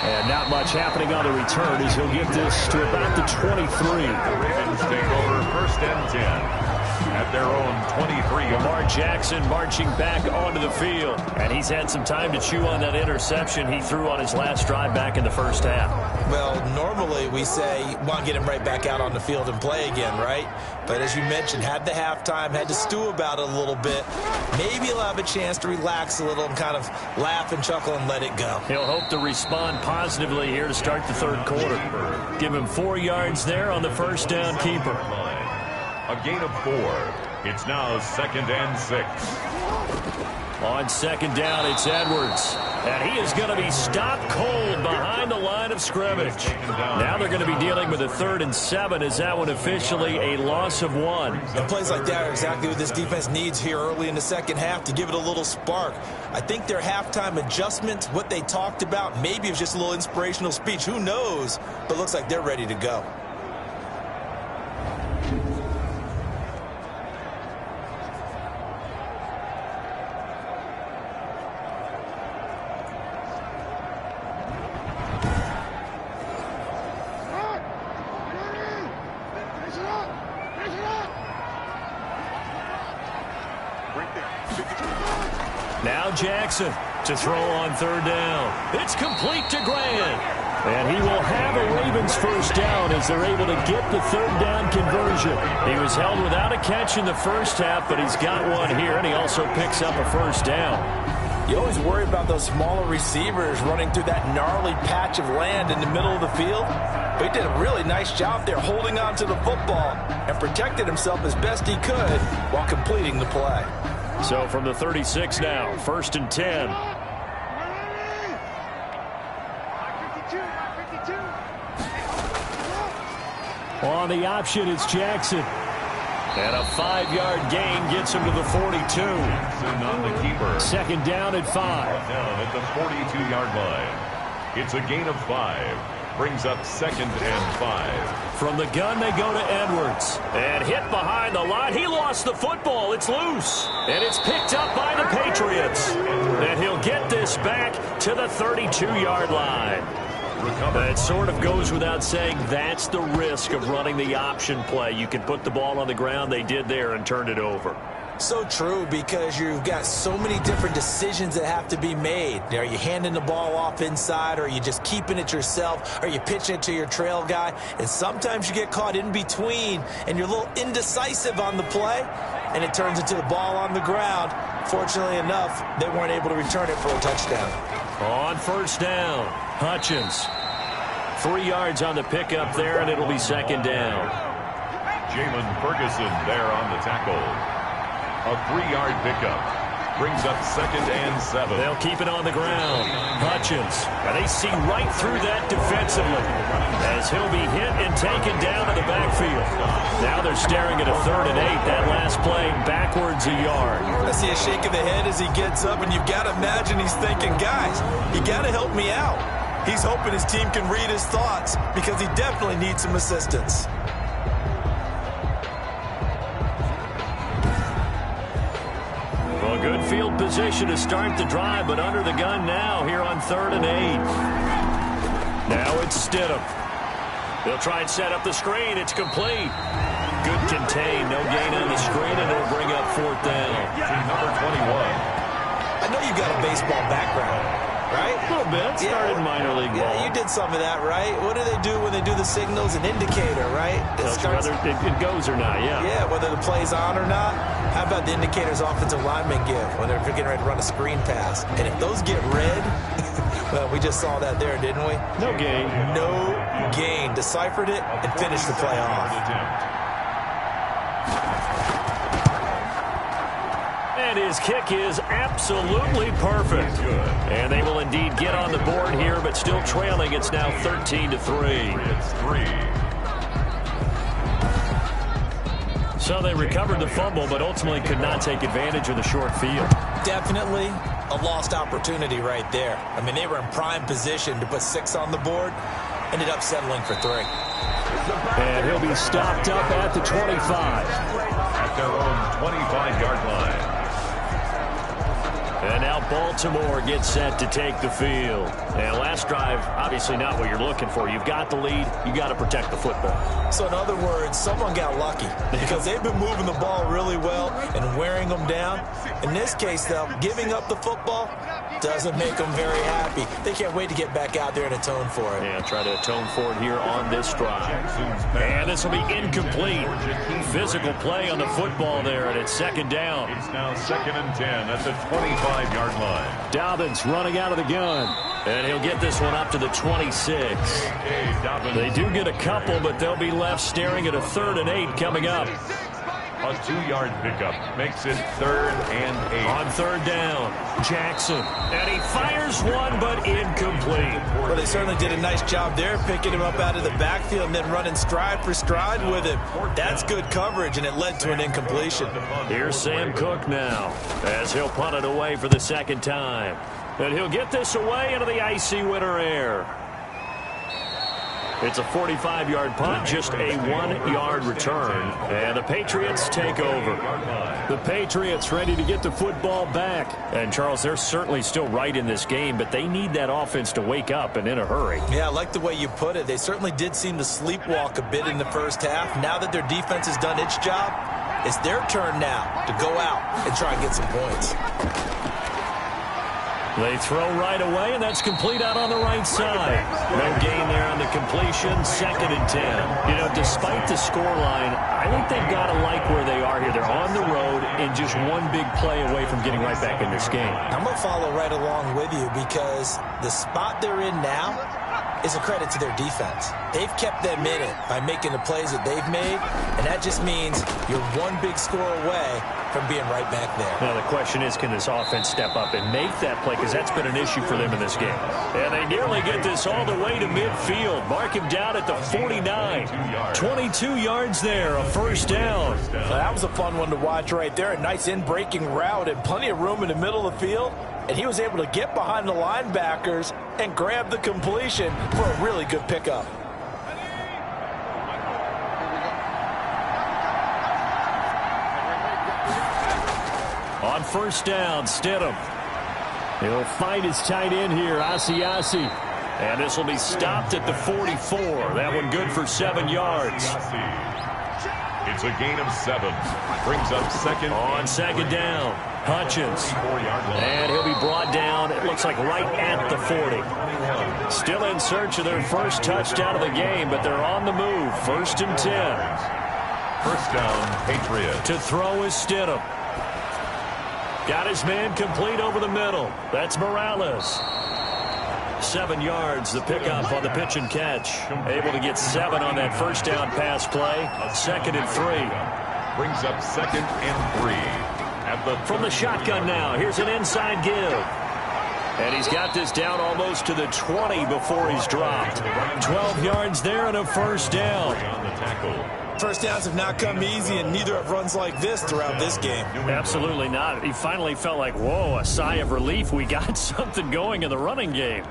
S2: And not much happening on the return as he'll get this to about the 23.
S1: The Ravens take over 1st and 10 at their own 23.
S4: Lamar Jackson marching back onto the field. And he's had some time to chew on that interception he threw on his last drive back in the first half.
S3: Well, normally we say, want to get him right back out on the field and play again, right? But as you mentioned, had the halftime, had to stew about it a little bit. Maybe he'll have a chance to relax a little and kind of laugh and chuckle and let it go.
S4: He'll hope to respond positively here to start the third quarter. Give him 4 yards there on the first down keeper.
S1: A gain of 4. It's now 2nd and 6.
S4: On 2nd down, it's Edwards. And he is going to be stopped cold behind the line of scrimmage. Now they're going to be dealing with a 3rd and 7 as that one officially a loss of 1.
S3: And plays like that are exactly what this defense needs here early in the second half to give it a little spark. I think their halftime adjustment, what they talked about, maybe it was just a little inspirational speech. Who knows? But looks like they're ready to go.
S4: Now Jackson to throw on 3rd down. It's complete to Grant. And he will have a Ravens first down as they're able to get the 3rd down conversion. He was held without a catch in the first half, but he's got one here, and he also picks up a first down.
S3: You always worry about those smaller receivers running through that gnarly patch of land in the middle of the field. But he did a really nice job there holding on to the football and protected himself as best he could while completing the play.
S4: So from the 36 now, 1st and 10.
S2: On the option, it's Jackson.
S4: And a 5-yard gain gets him to the 42.
S1: On the keeper.
S2: 2nd down at 5.
S1: Down at the 42-yard line. It's a gain of 5. Brings up 2nd and 5.
S4: From the gun, they go to Edwards. And hit behind the line. He lost the football. It's loose. And it's picked up by the Patriots. And he'll get this back to the 32-yard line. That sort of goes without saying. That's the risk of running the option play. You can put the ball on the ground. They did there and turned it over.
S3: So true, because you've got so many different decisions that have to be made. Are you handing the ball off inside, or are you just keeping it yourself? Are you pitching it to your trail guy? And sometimes you get caught in between, and you're a little indecisive on the play, and it turns into the ball on the ground. Fortunately enough, they weren't able to return it for a touchdown.
S4: On 1st down, Hutchins. 3 yards on the pickup there, and it'll be 2nd down.
S1: Jamin Ferguson there on the tackle. A 3-yard pickup. Brings up 2nd and 7.
S4: They'll keep it on the ground. Hutchins. And they see right through that defensively as he'll be hit and taken down to the backfield. Now they're staring at a 3rd and 8. That last play backwards a yard.
S3: I see a shake of the head as he gets up, and you've got to imagine he's thinking, guys, you got to help me out. He's hoping his team can read his thoughts because he definitely needs some assistance.
S4: Well, good field position to start the drive, but under the gun now here on 3rd and 8. Now it's Stidham. They'll try and set up the screen. It's complete. Good contain. No gain on the screen, and it'll bring up 4th down.
S1: Number 21.
S3: I know you've got a baseball background, right?
S4: A little bit. Started minor league ball.
S3: Yeah, you did some of that, right? What do they do when they do the signals? An indicator, right?
S4: Whether it goes or not, yeah.
S3: Yeah, whether the play's on or not. How about the indicators offensive linemen give when they're getting ready to run a screen pass? And if those get red, well, we just saw that there, didn't we?
S4: No gain.
S3: No gain. Deciphered it and finished the play off.
S4: And his kick is absolutely perfect. And they will indeed get on the board here, but still trailing. It's now 13-3.
S1: It's 3.
S4: So they recovered the fumble, but ultimately could not take advantage of the short field.
S3: Definitely a lost opportunity right there. I mean, they were in prime position to put 6 on the board. Ended up settling for 3.
S2: And he'll be stopped up at the 25.
S1: At their own 25-yard line.
S4: And now now Baltimore gets set to take the field. And last drive, obviously not what you're looking for. You've got the lead. You got to protect the football.
S3: So in other words, someone got lucky because they've been moving the ball really well and wearing them down. In this case, though, giving up the football doesn't make them very happy. They can't wait to get back out there and atone for it.
S4: Yeah, try to atone for it here on this drive. And this will be incomplete. Physical play on the football there, and it's second down.
S1: It's now 2nd and 10 at the 25-yard line.
S2: Dobbins running out of the gun.
S4: And he'll get this one up to the 26. They do get a couple, but they'll be left staring at a 3rd and 8 coming up.
S1: A 2-yard pickup makes it 3rd and 8.
S4: On 3rd down, Jackson. And he fires one, but incomplete.
S3: Well, they certainly did a nice job there, picking him up out of the backfield and then running stride for stride with him. That's good coverage, and it led to an incompletion.
S4: Here's Sam Cook now, as he'll punt it away for the 2nd time. And he'll get this away into the icy winter air. It's a 45-yard punt, just a 1-yard return. And the Patriots take over.
S2: The Patriots ready to get the football back.
S4: And, Charles, they're certainly still right in this game, but they need that offense to wake up and in a hurry.
S3: Yeah, I like the way you put it. They certainly did seem to sleepwalk a bit in the first half. Now that their defense has done its job, it's their turn now to go out and try and get some points.
S4: They throw right away, and that's complete out on the right side. No gain there on the completion, 2nd and 10. You know, despite the scoreline, I think they've got to like where they are here. They're on the road and just one big play away from getting right back in this game.
S3: I'm going to follow right along with you because the spot they're in now is a credit to their defense. They've kept them in it by making the plays that they've made, and that just means you're one big score away from being right back there.
S4: Now the question is, can this offense step up and make that play? Because that's been an issue for them in this game. And they nearly get this all the way to midfield. Mark him down at the 49. 22 yards there, a 1st down.
S3: That was a fun one to watch right there. A nice in-breaking route and plenty of room in the middle of the field. And he was able to get behind the linebackers and grab the completion for a really good pickup.
S4: On 1st down, Stidham.
S2: He'll find his tight end here, Asiasi.
S4: And this will be stopped at the 44. That one good for 7 yards.
S1: It's a gain of 7. Brings up 2nd.
S4: On 2nd down, Hutchins. And he'll be brought down, it looks like right at the 40. Still in search of their first touchdown of the game, but they're on the move. 1st and 10.
S1: 1st down, Patriots.
S4: To throw is Stidham. Got his man complete over the middle. That's Morales. 7 yards, the pickup on the pitch and catch. Able to get 7 on that 1st down pass play. 2nd and 3.
S1: Brings up 2nd and 3. At the
S4: From the shotgun now, here's an inside give. And he's got this down almost to the 20 before he's dropped. 12 yards there and a 1st down.
S1: on the tackle.
S3: First downs have not come easy, and neither have runs like this throughout this game.
S4: Absolutely not. He finally felt like, whoa, a sigh of relief. We got something going in the running game.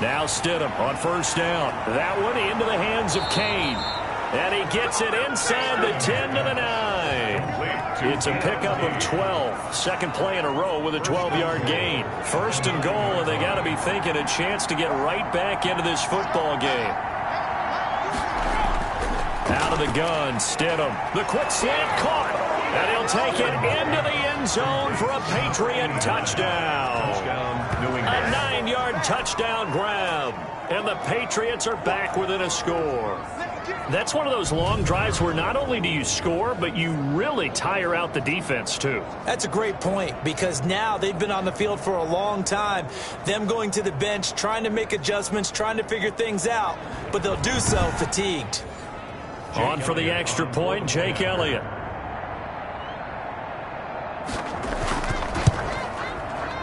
S4: Now Stidham on 1st down. That one into the hands of Kane. And he gets it inside the 10 to the 9. It's a pickup of 12. 2nd play in a row with a 12-yard gain. 1st and goal, and they got to be thinking a chance to get right back into this football game. Out of the gun, Stidham. The quick slant caught. And he'll take it into the end zone for a Patriot touchdown. A 9-yard touchdown grab. And the Patriots are back within a score. That's one of those long drives where not only do you score, but you really tire out the defense, too.
S3: That's a great point, because now they've been on the field for a long time. Them going to the bench, trying to make adjustments, trying to figure things out, but they'll do so fatigued.
S4: On for the extra point, Jake Elliott.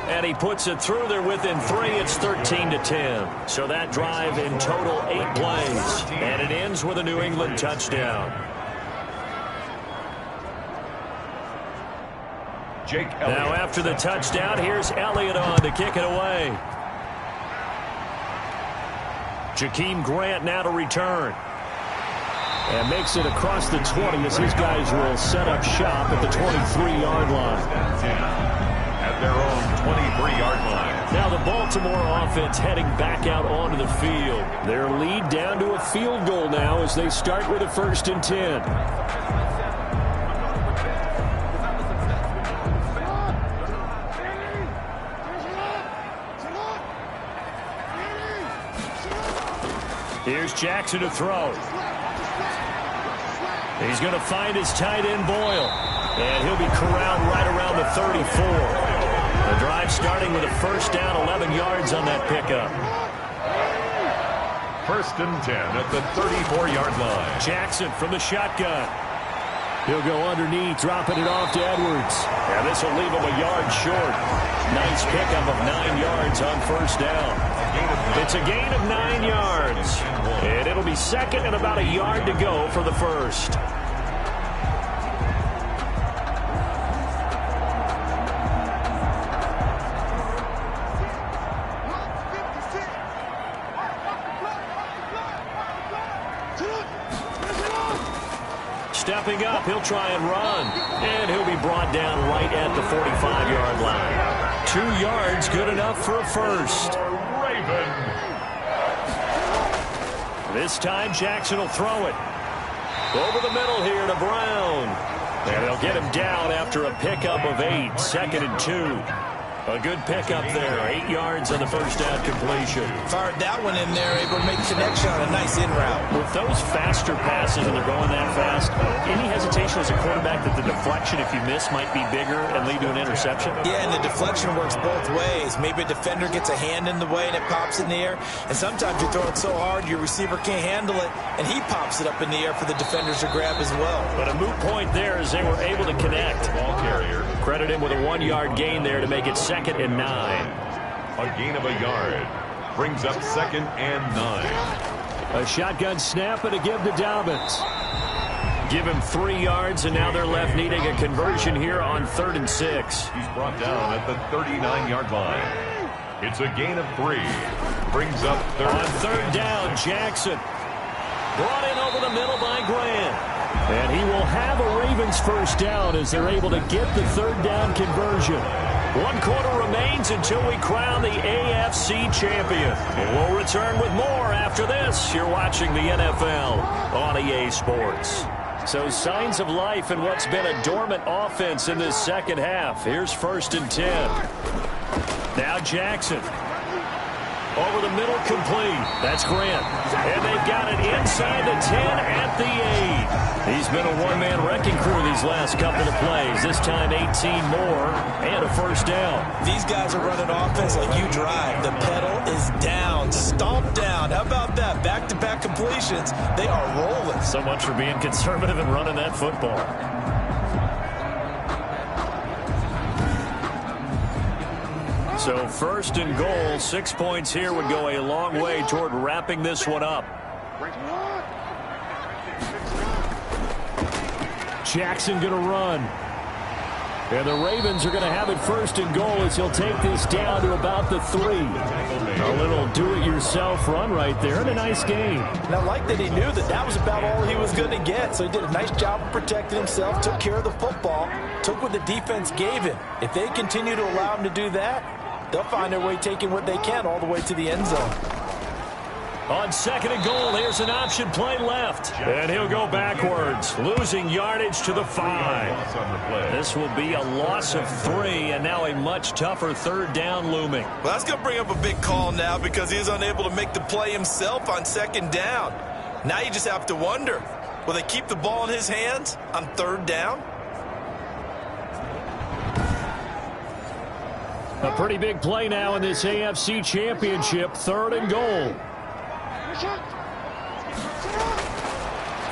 S4: And he puts it through. They're within 3. It's 13-10. So that drive in total 8 plays. And it ends with a New England touchdown.
S1: Jake Elliott.
S4: Now after the touchdown, here's Elliott on to kick it away. Jakeem Grant now to return.
S2: And makes it across the 20 as his guys will set up shop at the 23-yard line.
S1: At their own 23-yard line.
S4: Now the Baltimore offense heading back out onto the field. Their lead down to a field goal now as they start with a 1st and 10. Here's Jackson to throw. He's going to find his tight end, Boyle. And he'll be corralled right around the 34. The drive starting with a 1st down, 11 yards on that pickup.
S1: 1st and 10 at the 34-yard line.
S4: Jackson from the shotgun.
S2: He'll go underneath, dropping it off to Edwards.
S4: And this will leave him a yard short. Nice pickup of 9 yards on 1st down. It's a gain of 9 yards. And it'll be 2nd and about a yard to go for the 1st. Stepping up, he'll try and run. And he'll be brought down right at the 45-yard line. 2 yards, good enough for a 1st. This time Jackson will throw it. Over the middle here to Brown. And they'll get him down after a pickup of 8. 2nd and 2. A good pickup there. 8 yards on the 1st down completion.
S3: Fired that one in there, able to make connection on a nice in route.
S4: With those faster passes and they're going that fast, any hesitation as a quarterback that the deflection, if you miss, might be bigger and lead to an interception?
S3: Yeah, and the deflection works both ways. Maybe a defender gets a hand in the way and it pops in the air. And sometimes you throw it so hard your receiver can't handle it, and he pops it up in the air for the defenders to grab as well.
S4: But a moot point there as they were able to connect.
S1: Ball carrier.
S4: Credit him with a 1-yard gain there to make it 2nd and 9.
S1: A gain of a yard. Brings up 2nd and 9.
S2: A shotgun snap and a give to Dobbins.
S4: Give him 3 yards, and now they're left needing a conversion here on 3rd and 6.
S1: He's brought down at the 39-yard line. It's a gain of 3. Brings up 3rd.
S4: On 3rd down, Jackson. Brought in over the middle by Grant.
S2: And he will have a Ravens 1st down as they're able to get the 3rd down conversion.
S4: 1 quarter remains until we crown the AFC champion. And we'll return with more after this. You're watching the NFL on EA Sports. So signs of life in what's been a dormant offense in this 2nd half. Here's 1st and 10. Now Jackson. Over the middle, complete. That's Grant. And they've got it inside the 10 at the 8. He's been a one-man wrecking crew these last couple of plays. This time 18 more and a 1st down.
S3: These guys are running offense like you drive. The pedal is down, stomped down. How about that? Back-to-back completions. They are rolling.
S4: So much for being conservative and running that football. So 1st and goal, 6 points here would go a long way toward wrapping this one up.
S2: Jackson going to run. And the Ravens are going to have it 1st and goal as he'll take this down to about the 3. A little do-it-yourself run right there and a nice game.
S3: And I like that he knew that that was about all he was going to get. So he did a nice job of protecting himself, took care of the football, took what the defense gave him. If they continue to allow him to do that, they'll find their way taking what they can all the way to the end zone.
S4: On 2nd and goal, here's an option play left. And he'll go backwards, losing yardage to the 5. This will be a loss of 3, and now a much tougher 3rd down looming.
S3: Well, that's going to bring up a big call now because he is unable to make the play himself on 2nd down. Now you just have to wonder, will they keep the ball in his hands on 3rd down?
S2: A pretty big play now in this AFC Championship, 3rd and goal.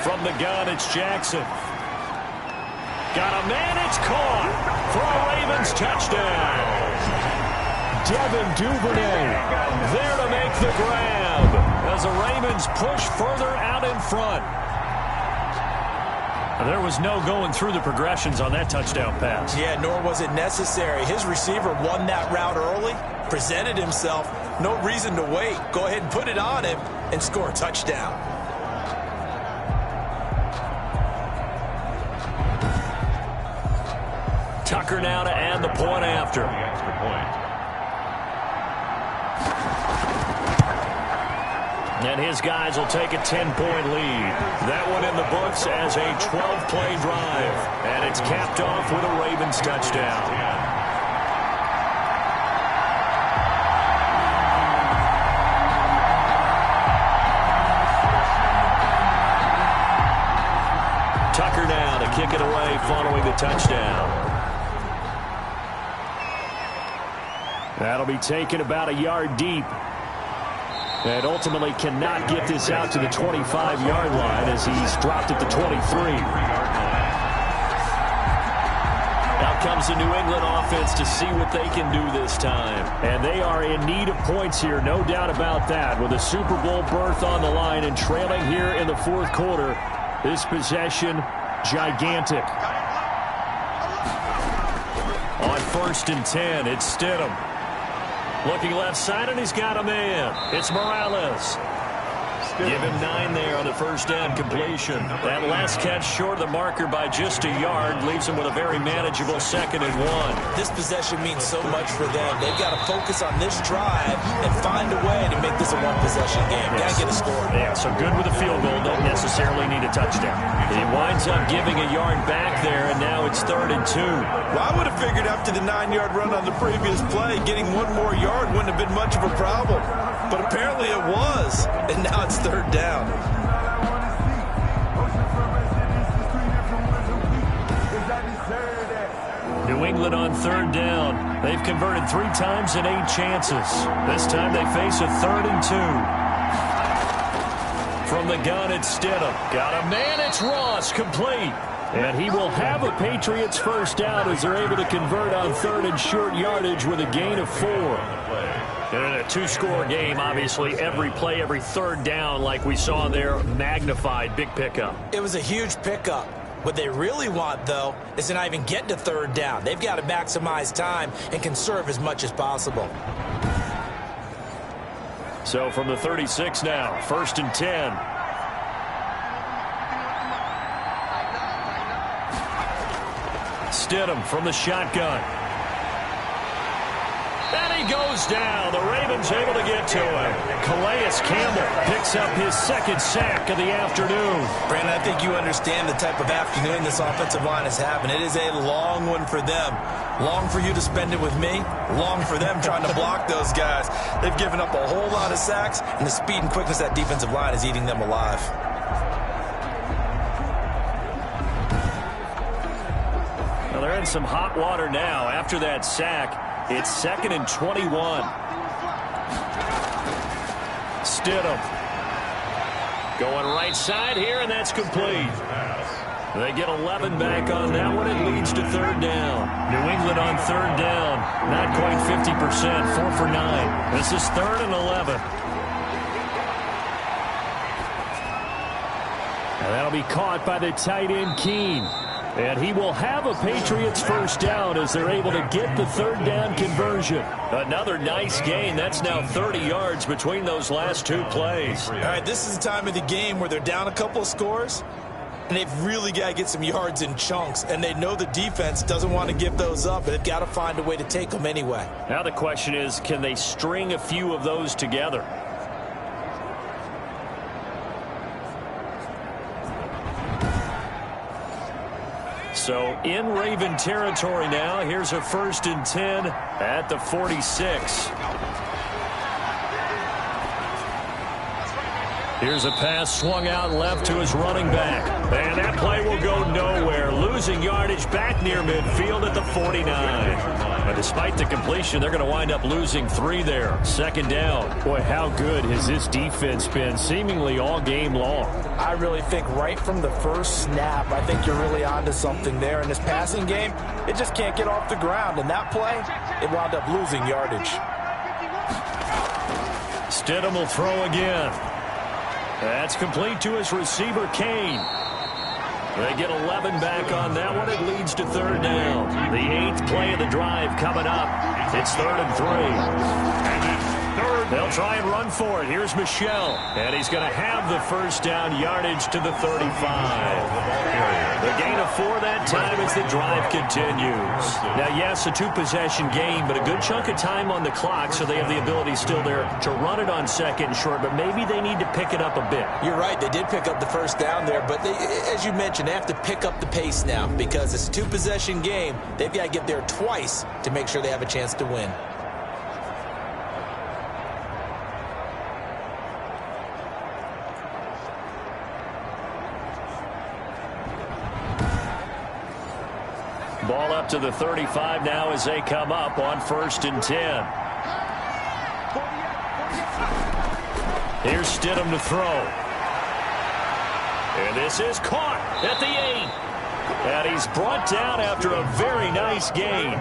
S4: From the gun, it's Jackson. Got a man, it's caught for a Ravens touchdown.
S2: Devin Duvernay
S4: there to make the grab as the Ravens push further out in front. There was no going through the progressions on that touchdown pass.
S3: Yeah, nor was it necessary. His receiver won that route early, presented himself, no reason to wait. Go ahead and put it on him and score a touchdown.
S4: Tucker now to add the point after.
S1: The extra point.
S4: And his guys will take a 10-point lead. That one in the books as a 12-play drive. And it's capped off with a Ravens touchdown. Tucker now to kick it away following the touchdown.
S2: That'll be taken about a yard deep. And ultimately cannot get this out to the 25-yard line as he's dropped at the 23.
S4: Out comes the New England offense to see what they can do this time.
S2: And they are in need of points here, no doubt about that. With a Super Bowl berth on the line and trailing here in the fourth quarter, this possession gigantic.
S4: On 1st and 10, it's Stidham. Looking left side, and he's got a man. It's Morales. Give him 9 there on the first down completion. That last catch short of the marker by just a yard leaves him with a very manageable 2nd and 1.
S3: This possession means so much for them. They've got to focus on this drive and find a way to make this a one-possession game. Got to get a score.
S4: Yeah, so good with a field goal. Don't necessarily need a touchdown. He winds up giving a yard back there, and now it's 3rd and 2.
S3: Well, I would have figured after the 9-yard run on the previous play, getting one more yard wouldn't have been much of a problem. But apparently it was, and now it's 3rd down.
S4: New England on 3rd down. They've converted 3 times in 8 chances. This time they face a 3rd and 2. From the gun, it's Stidham. Got a man, it's Ross, complete.
S2: And he will have a Patriots first down as they're able to convert on 3rd and short yardage with a gain of 4.
S4: And in a 2-score game, obviously, every play, every 3rd down, like we saw there, magnified, big pickup.
S3: It was a huge pickup. What they really want, though, is to not even get to 3rd down. They've got to maximize time and conserve as much as possible.
S4: So from the 36 now, 1st and 10. Stidham from the shotgun. And he goes down. The Ravens able to get to him. Calais Campbell picks up his 2nd sack of the afternoon.
S3: Brandon, I think you understand the type of afternoon this offensive line is having. It is a long one for them. Long for you to spend it with me. Long for them trying to block those guys. They've given up a whole lot of sacks, and the speed and quickness of that defensive line is eating them alive.
S4: Well, they're in some hot water now after that sack. It's 2nd and 21. Stidham going right side here, and that's complete. They get 11 back on that one. It leads to 3rd down. New England on 3rd down. Not quite 50%. 4 for 9. This is 3rd and 11.
S2: And that'll be caught by the tight end, Keene. And he will have a Patriots first down as they're able to get the 3rd down conversion.
S4: Another nice gain. That's now 30 yards between those last 2 plays.
S3: All right, this is the time of the game where they're down a couple of scores, and they've really got to get some yards in chunks, and they know the defense doesn't want to give those up, but they've got to find a way to take them anyway.
S4: Now the question is, can they string a few of those together? So in Raven territory now. Here's a 1st and 10 at the 46. Here's a pass swung out left to his running back. And that play will go nowhere. Losing yardage back near midfield at the 49. But despite the completion, they're going to wind up losing 3 there. 2nd down.
S2: Boy, how good has this defense been seemingly all game long?
S3: I really think right from the first snap, I think you're really onto something there. In this passing game, it just can't get off the ground. And that play, it wound up losing yardage.
S4: Stidham will throw again. That's complete to his receiver, Kane. They get 11 back on that one. It leads to third down. The 8th play of the drive coming up. It's 3rd and 3. They'll try and run for it. Here's Michel. And he's going to have the first down, yardage to the 35. The gain of 4 that time as the drive continues. Now, yes, a 2-possession game, but a good chunk of time on the clock, so they have the ability still there to run it on 2nd and short, but maybe they need to pick it up a bit.
S3: You're right. They did pick up the first down there, but as you mentioned, they have to pick up the pace now because it's a 2-possession game. They've got to get there twice to make sure they have a chance to win.
S4: Ball up to the 35 now as they come up on 1st and 10. Here's Stidham to throw. And this is caught at the 8. And he's brought down after a very nice gain.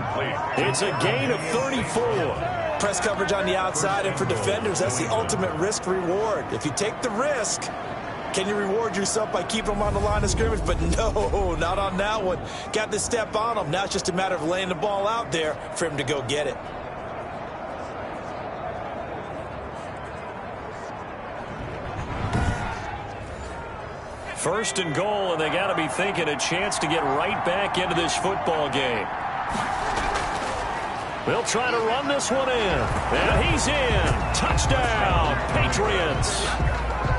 S4: It's a gain of 34.
S3: Press coverage on the outside, and for defenders, that's the ultimate risk-reward. If you take the risk, can you reward yourself by keeping them on the line of scrimmage? But no, not on that one. Got to step on them. Now it's just a matter of laying the ball out there for him to go get it.
S4: First and goal, and they got to be thinking a chance to get right back into this football game. They'll try to run this one in. And he's in. Touchdown, Patriots.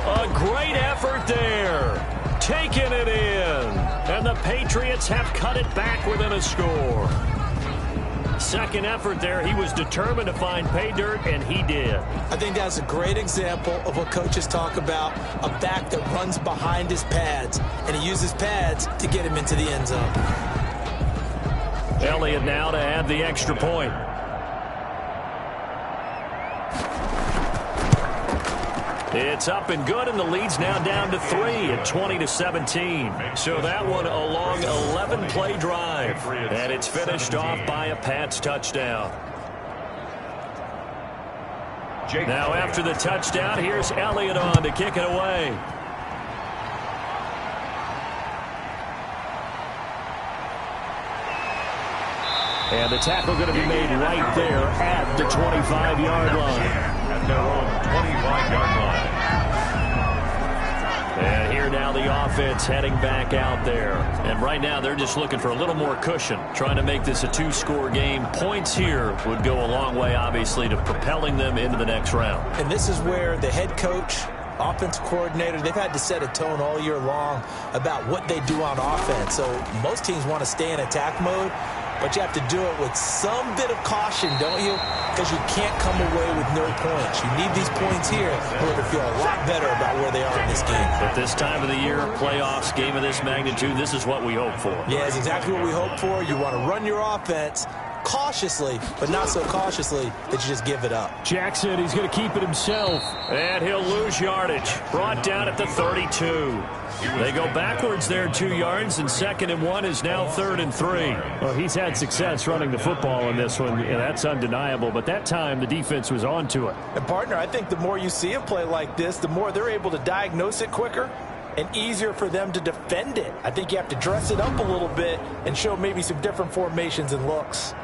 S4: A great effort there. Taking it in. And the Patriots have cut it back within a score. Second effort there. He was determined to find pay dirt, and he did.
S3: I think that's a great example of what coaches talk about, a back that runs behind his pads, and he uses pads to get him into the end zone.
S4: Elliott now to add the extra point. It's up and good, and the lead's now down to 3 at 20-17. So that one a long 11-play drive, and it's finished off by a Pats touchdown. Now after the touchdown, here's Elliott on to kick it away. And the tackle going to be made right there at the 25-yard line.
S1: At their own 25-yard line.
S4: And here now the offense heading back out there. And right now they're just looking for a little more cushion, trying to make this a 2-score game. Points here would go a long way, obviously, to propelling them into the next round.
S3: And this is where the head coach, offensive coordinator, they've had to set a tone all year long about what they do on offense. So most teams want to stay in attack mode, but you have to do it with some bit of caution, don't you? Because you can't come away with no points. You need these points here in order to feel a lot better about where they are in this game.
S4: At this time of the year, playoffs, game of this magnitude, this is what we hope for.
S3: Yeah, it's exactly what we hope for. You want to run your offense cautiously, but not so cautiously that you just give it up.
S2: Jackson, he's going to keep it himself.
S4: And he'll lose yardage. Brought down at the 32. They go backwards there 2 yards, and 2nd and 1 is now 3rd and 3.
S2: Well, he's had success running the football in this one, and that's undeniable. But that time, the defense was on to it.
S3: And, partner, I think the more you see a play like this, the more they're able to diagnose it quicker and easier for them to defend it. I think you have to dress it up a little bit and show maybe some different formations and looks.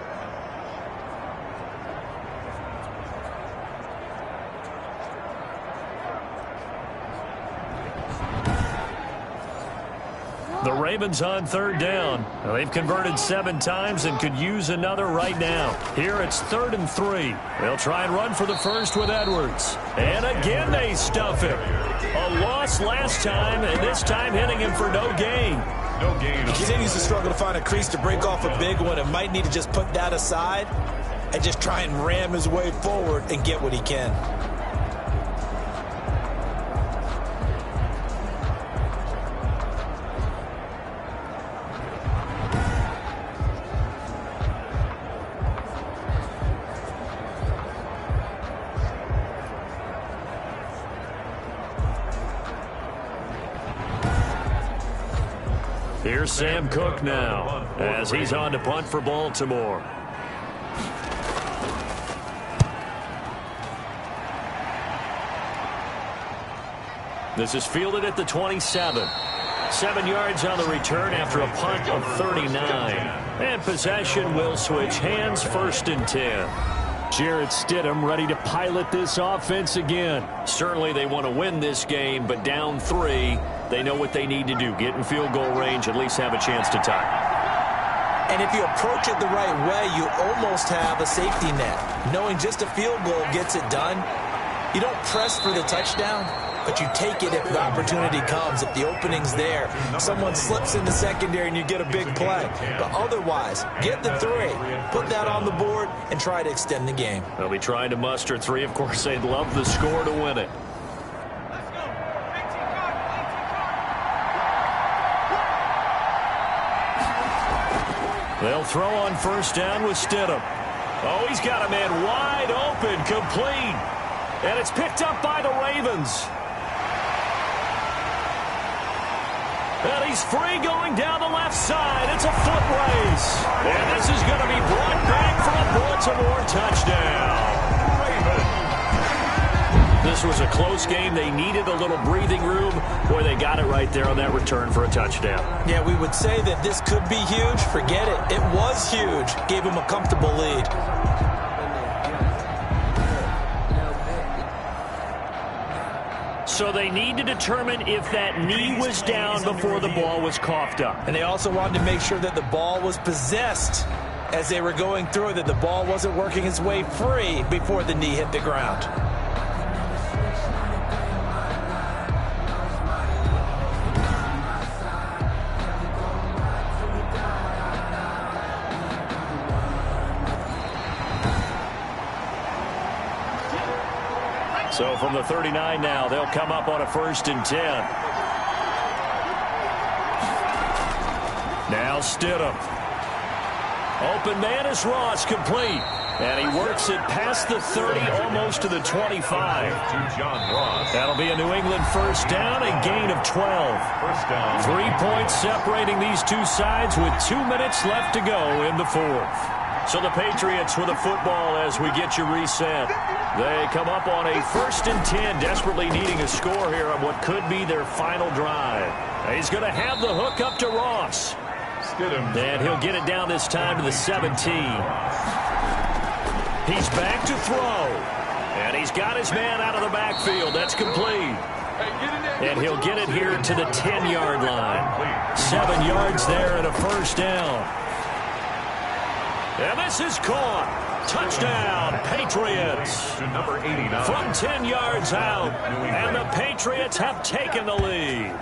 S4: The Ravens on 3rd down. Now, they've converted 7 times and could use another right now. Here it's 3rd and 3. They'll try and run for the first with Edwards. And again they stuff him. A loss last time, and this time hitting him for no gain.
S1: No gain.
S3: He continues to struggle to find a crease to break off a big one and might need to just put that aside and just try and ram his way forward and get what he can.
S4: Here's Sam Cook now as he's on to punt for Baltimore. This is fielded at the 27. 7 yards on the return after a punt of 39. And possession will switch hands, 1st and 10.
S2: Jarrett Stidham ready to pilot this offense again.
S4: Certainly they want to win this game, but down 3, they know what they need to do. Get in field goal range, at least have a chance to tie.
S3: And if you approach it the right way, you almost have a safety net. Knowing just a field goal gets it done. You don't press for the touchdown, but you take it if the opportunity comes. If the opening's there, someone slips in the secondary and you get a big play. But otherwise, get the 3, put that on the board, and try to extend the game.
S4: They'll be trying to muster 3. Of course, they'd love the score to win it. They'll throw on 1st down with Stidham. Oh, he's got a man wide open, complete. And it's picked up by the Ravens. And he's free going down the left side. It's a foot race. And this is going to be brought back for a Baltimore touchdown. This was a close game. They needed a little breathing room. Boy, they got it right there on that return for a touchdown.
S3: Yeah, we would say that this could be huge. Forget it. It was huge. Gave him a comfortable lead.
S4: So they need to determine if that knee was down before the ball was coughed up.
S3: And they also wanted to make sure that the ball was possessed as they were going through, that the ball wasn't working its way free before the knee hit the ground.
S4: So from the 39 now, they'll come up on a 1st and 10. Now Stidham. Open man is Ross, complete. And he works it past the 30, almost to the 25. That'll be a New England 1st down, a gain of 12. 3 points separating these two sides with 2 minutes left to go in the 4th. So the Patriots with a football as we get you reset. They come up on a 1st and 10, desperately needing a score here on what could be their final drive. He's going to have the hook up to Ross. And he'll get it down this time to the 17. He's back to throw. And he's got his man out of the backfield. That's complete. And he'll get it here to the 10-yard line. 7 yards there and a 1st down. And this is caught. Touchdown, Patriots. Number 89. From 10 yards out. And the Patriots have taken the lead.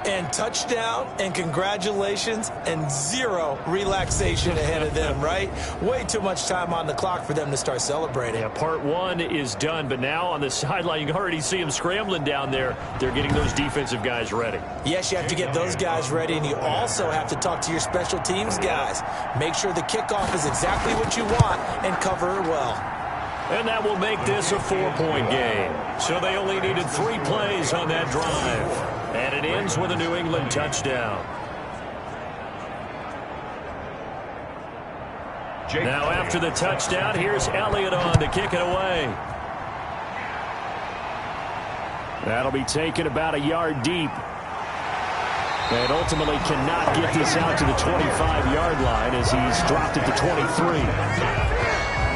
S3: And touchdown, and congratulations, and 0 relaxation ahead of them, right? Way too much time on the clock for them to start celebrating.
S4: Yeah, part 1 is done, but now on the sideline, you can already see them scrambling down there. They're getting those defensive guys ready.
S3: Yes, you have to get those guys ready, and you also have to talk to your special teams guys. Make sure the kickoff is exactly what you want and cover it well.
S4: And that will make this a 4-point game. So they only needed 3 plays on that drive. And it ends with a New England touchdown. Now after the touchdown, here's Elliott on to kick it away.
S2: That'll be taken about a yard deep. And ultimately cannot get this out to the 25-yard line as he's dropped it to 23.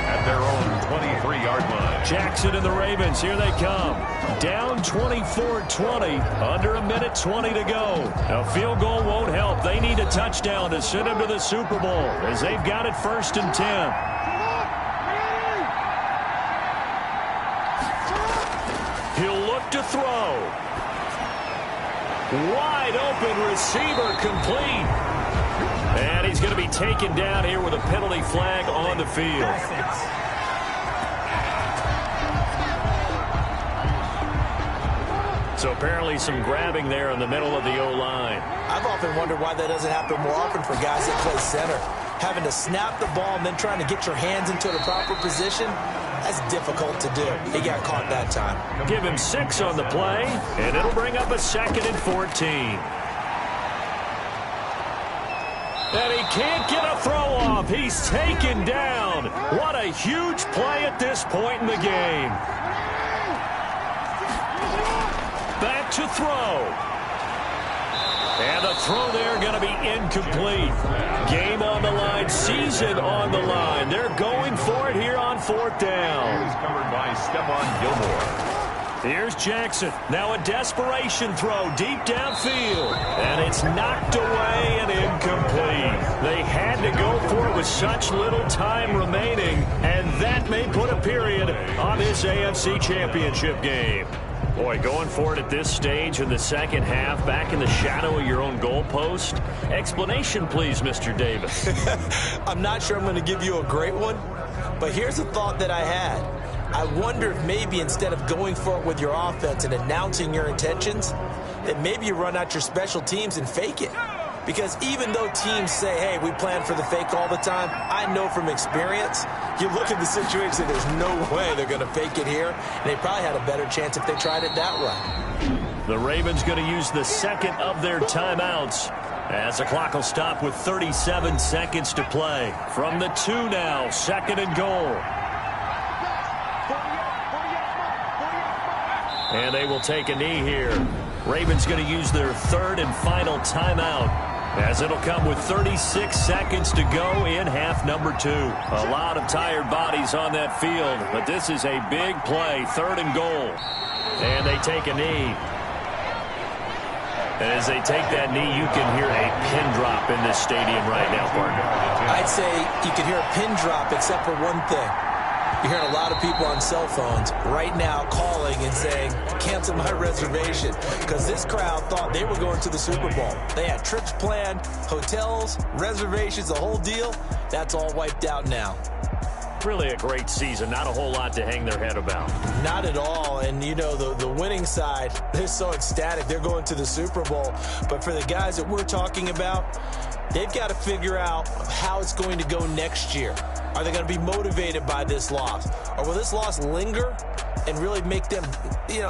S1: At their own 23-yard line.
S4: Jackson and the Ravens, here they come. Down 24-20, under a minute 20 to go. A field goal won't help. They need a touchdown to send them to the Super Bowl as they've got it 1st and 10. He'll look to throw. Wide open receiver, complete. And he's going to be taken down here with a penalty flag on the field. So apparently some grabbing there in the middle of the O-line.
S3: I've often wondered why that doesn't happen more often for guys that play center. Having to snap the ball and then trying to get your hands into the proper position, that's difficult to do. He got caught that time.
S4: Give him 6 on the play, and it'll bring up a 2nd and 14. And he can't get a throw off. He's taken down. What a huge play at this point in the game. Back to throw. And the throw there going to be incomplete. Game on the line, season on the line. They're going for it here on 4th down.
S1: He's covered by Stephon Gilmore.
S4: Here's Jackson. Now a desperation throw deep downfield. And it's knocked away and incomplete. They had to go for it with such little time remaining. And that may put a period on this AFC Championship game. Boy, going for it at this stage in the second half, back in the shadow of your own goalpost. Explanation, please, Mr. Davis.
S3: I'm not sure I'm going to give you a great one, but here's a thought that I had. I wonder if maybe instead of going for it with your offense and announcing your intentions, that maybe you run out your special teams and fake it. Because even though teams say, hey, we plan for the fake all the time, I know from experience, you look at the situation, there's no way they're going to fake it here. And they probably had a better chance if they tried it that way.
S4: The Ravens going to use the second of their timeouts as the clock will stop with 37 seconds to play. From the 2 now, 2nd and goal. And they will take a knee here. Ravens going to use their 3rd and final timeout, as it'll come with 36 seconds to go in half number 2. A lot of tired bodies on that field, but this is a big play, 3rd and goal. And they take a knee. And as they take that knee, you can hear a pin drop in this stadium right now, partner.
S3: I'd say you can hear a pin drop except for one thing. You're hearing a lot of people on cell phones right now calling and saying, cancel my reservation, because this crowd thought they were going to the Super Bowl. They had trips planned, hotels, reservations, the whole deal. That's all wiped out now.
S4: Really a great season. Not a whole lot to hang their head about.
S3: Not at all. And, you know, the winning side, they're so ecstatic. They're going to the Super Bowl. But for the guys that we're talking about, they've got to figure out how it's going to go next year. Are they going to be motivated by this loss? Or will this loss linger and really make them,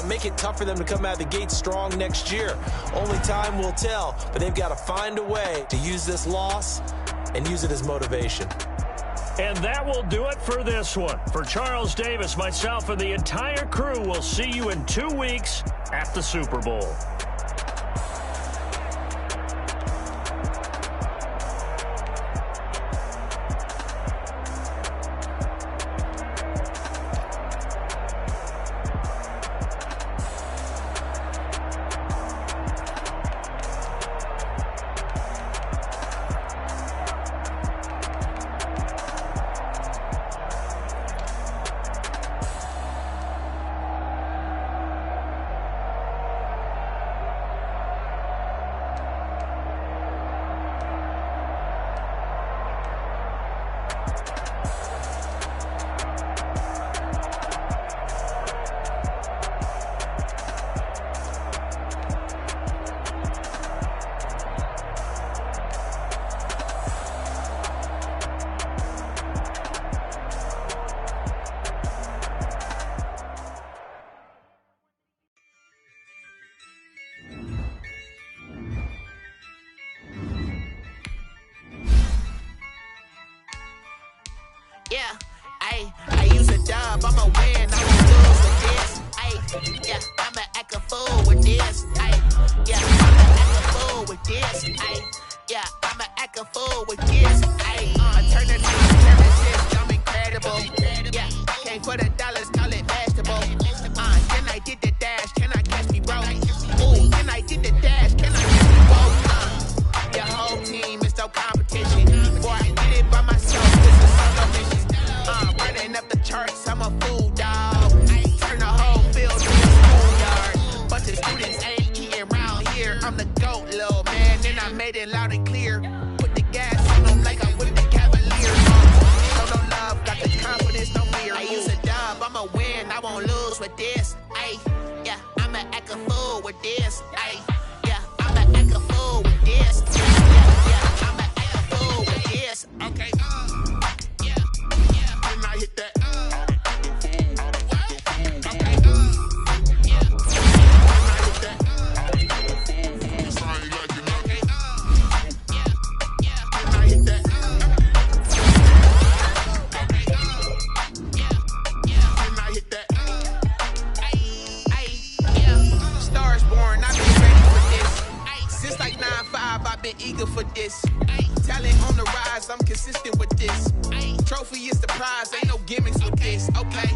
S3: make it tough for them to come out of the gate strong next year? Only time will tell, but they've got to find a way to use this loss and use it as motivation.
S4: And that will do it for this one. For Charles Davis, myself, and the entire crew, we'll see you in 2 weeks at the Super Bowl.
S6: Yeah, I use a dub, I'm a win, I won't lose with this. Yeah, I'ma act a fool with this. Yeah, I'ma act a fool with this. Yeah, I'ma act a fool with this. Turn the terraces, I'm incredible. Yeah, came for the dollars, call it vegetable. Then I did the dash, can I catch me, bro? Ooh, then I did the dash, can I catch me, bro? Your whole team is no competition. Boy, I did it by myself, this is solo mission. Running up the charts, I'm a fool, dog. Turn the whole field to a schoolyard. Bunch of students ain't eating round here. I'm the GOAT, little man, and I made it loud and clear. Put the gas on them like I'm with the Cavaliers. Show no love, got the confidence, no fear. I use a dub, I'ma win, I won't lose with this. Yeah, I'ma act a fool with this. Yeah, I'ma act a fool with this. Yeah, I'ma act a fool with this. Okay, and I hit that. Stars born, I've been ready eager for this. Talent on the rise, I'm consistent with this. Trophy is the prize, ain't no gimmicks with this. Okay,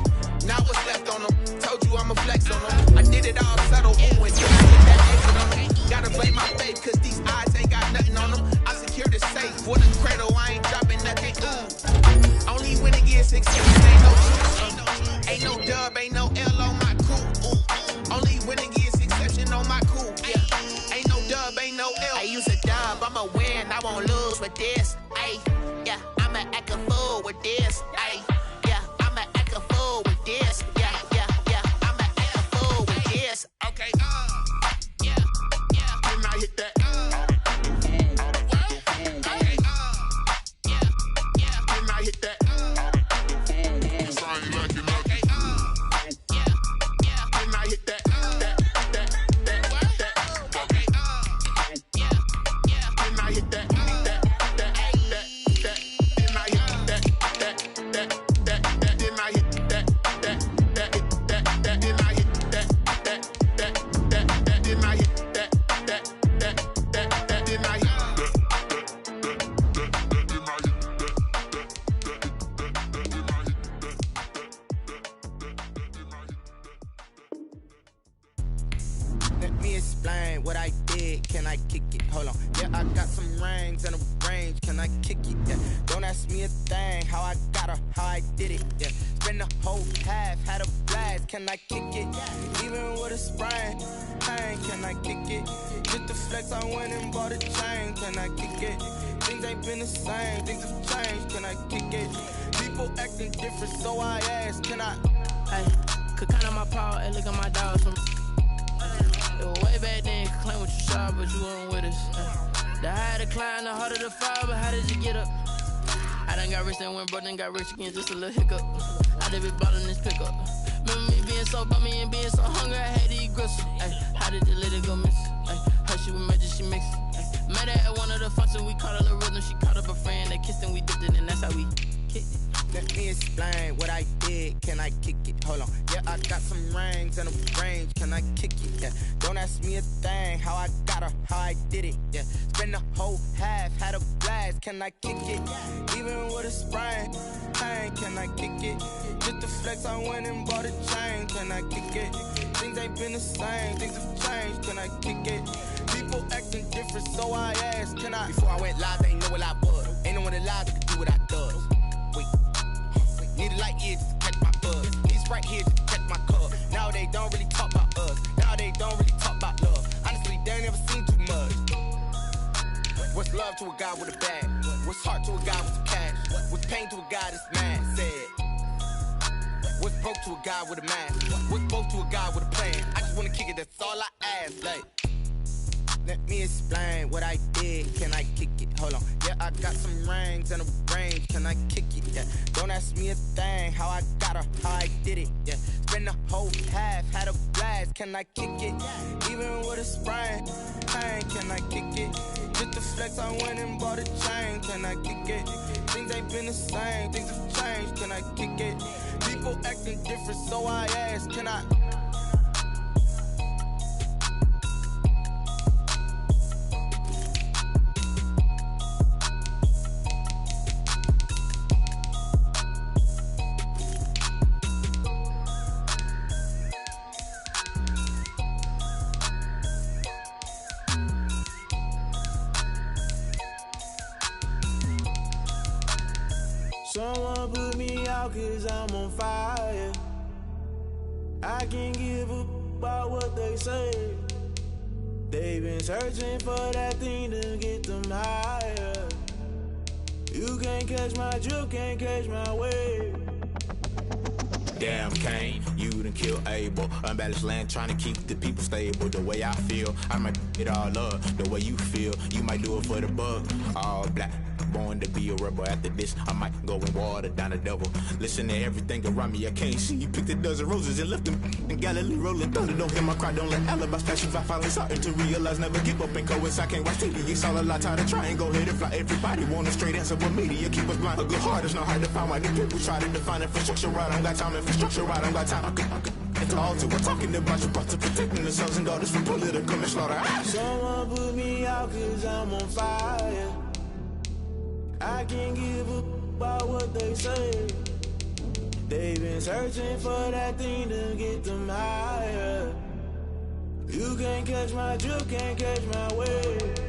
S6: now what's left on them? Told you I'ma flex on them. I did it all subtle, ooh, and then I get that exit on them. Gotta blame my faith, cause these odds ain't got nothing on them. I secure the safe for the cradle, I ain't dropping nothing, ooh. Only when it gets success, ain't no truth. Ain't no dub, ain't no L on my crew, ooh. Only when it gets exception on my crew, yeah. Ain't no dub, ain't no L. I use a dub, I'ma win, I won't lose with this, ayy. Yeah, I'ma act a fool with this, ayy. Yeah, I'ma act a fool with this, yeah, yeah, yeah. I'ma act a fool with this, okay, yeah, yeah. Then I hit that,
S7: got rich again, just a little hiccup. I did be ballin' this pickup. Remember me being so bummy and being so hungry, I had to eat gristle. How did the lady go miss? Her she with magic, she mixed. Met her at one of the functions, we caught her the rhythm. She caught up a friend, they kissed and we dipped it, and that's how we kicked it.
S6: Let me explain what I did, can I kick it? Hold on, yeah, I got some rings and a range, can I kick it? Yeah, don't ask me a thing, how I got her, how I did it? Yeah, spend the whole half, had a blast, can I kick it? Even with a sprain, can I kick it? Just the flex, I went and bought a chain, can I kick it? Things ain't been the same, things have changed, can I kick it? People acting different, so I asked, can I? Before I went live, they ain't know what I was. Ain't no one alive that could do what I does. Wait. Need a light here just to catch my buzz. These right here just to catch my cup. Now they don't really talk about us. Now they don't really talk about love. Honestly, they ain't never seen too much. What's love to a guy with a bag? What's heart to a guy with some cash? What's pain to a guy that's mad? Said. What's broke to a guy with a mask? What's both to a guy with a plan? I just wanna kick it, that's all I ask. Like, let me explain what I did, can I kick it? Hold on, yeah, I got some rings and a range, can I kick it? Yeah, don't ask me a thing, how I got her, how I did it? Yeah, spend the whole half, had a blast, can I kick it? Even with a sprain, can I kick it? Just the flex, I went and bought a chain, can I kick it? Things ain't been the same, things have changed, can I kick it? People acting different, so I asked, can I?
S8: Someone put me out 'cause I'm on fire. I can't give a about what they say. They've been searching for that thing to get them higher. You can't catch my drift, can't catch my wave.
S9: Damn, Kane, you done killed Abel. Unbalanced land, trying to keep the people stable. The way I feel, I might it all up. The way you feel, you might do it for the buck. All black, born to be a rebel. After this, I might go and water down the devil. Listen to everything around me, I can't see. You picked a dozen roses and left them in Galilee rolling thunder. Don't hear my cry, don't let alibis pass you. I finally starting to realize, never give up and coincide. Can't watch TV, it's all a lot. Tired of trying, go ahead and fly. Everybody want a straight answer, but media keep us blind. A good heart is not hard to find. Why the people try to define infrastructure right? I don't got time, infrastructure right? I don't got time. at the altar. We're talking about your brother protecting the sons and daughters from political slaughter.
S8: Someone put me out 'cause I'm on fire. I can't give up about what they say. They've been searching for that thing to get them higher. You can't catch my drift, can't catch my wave.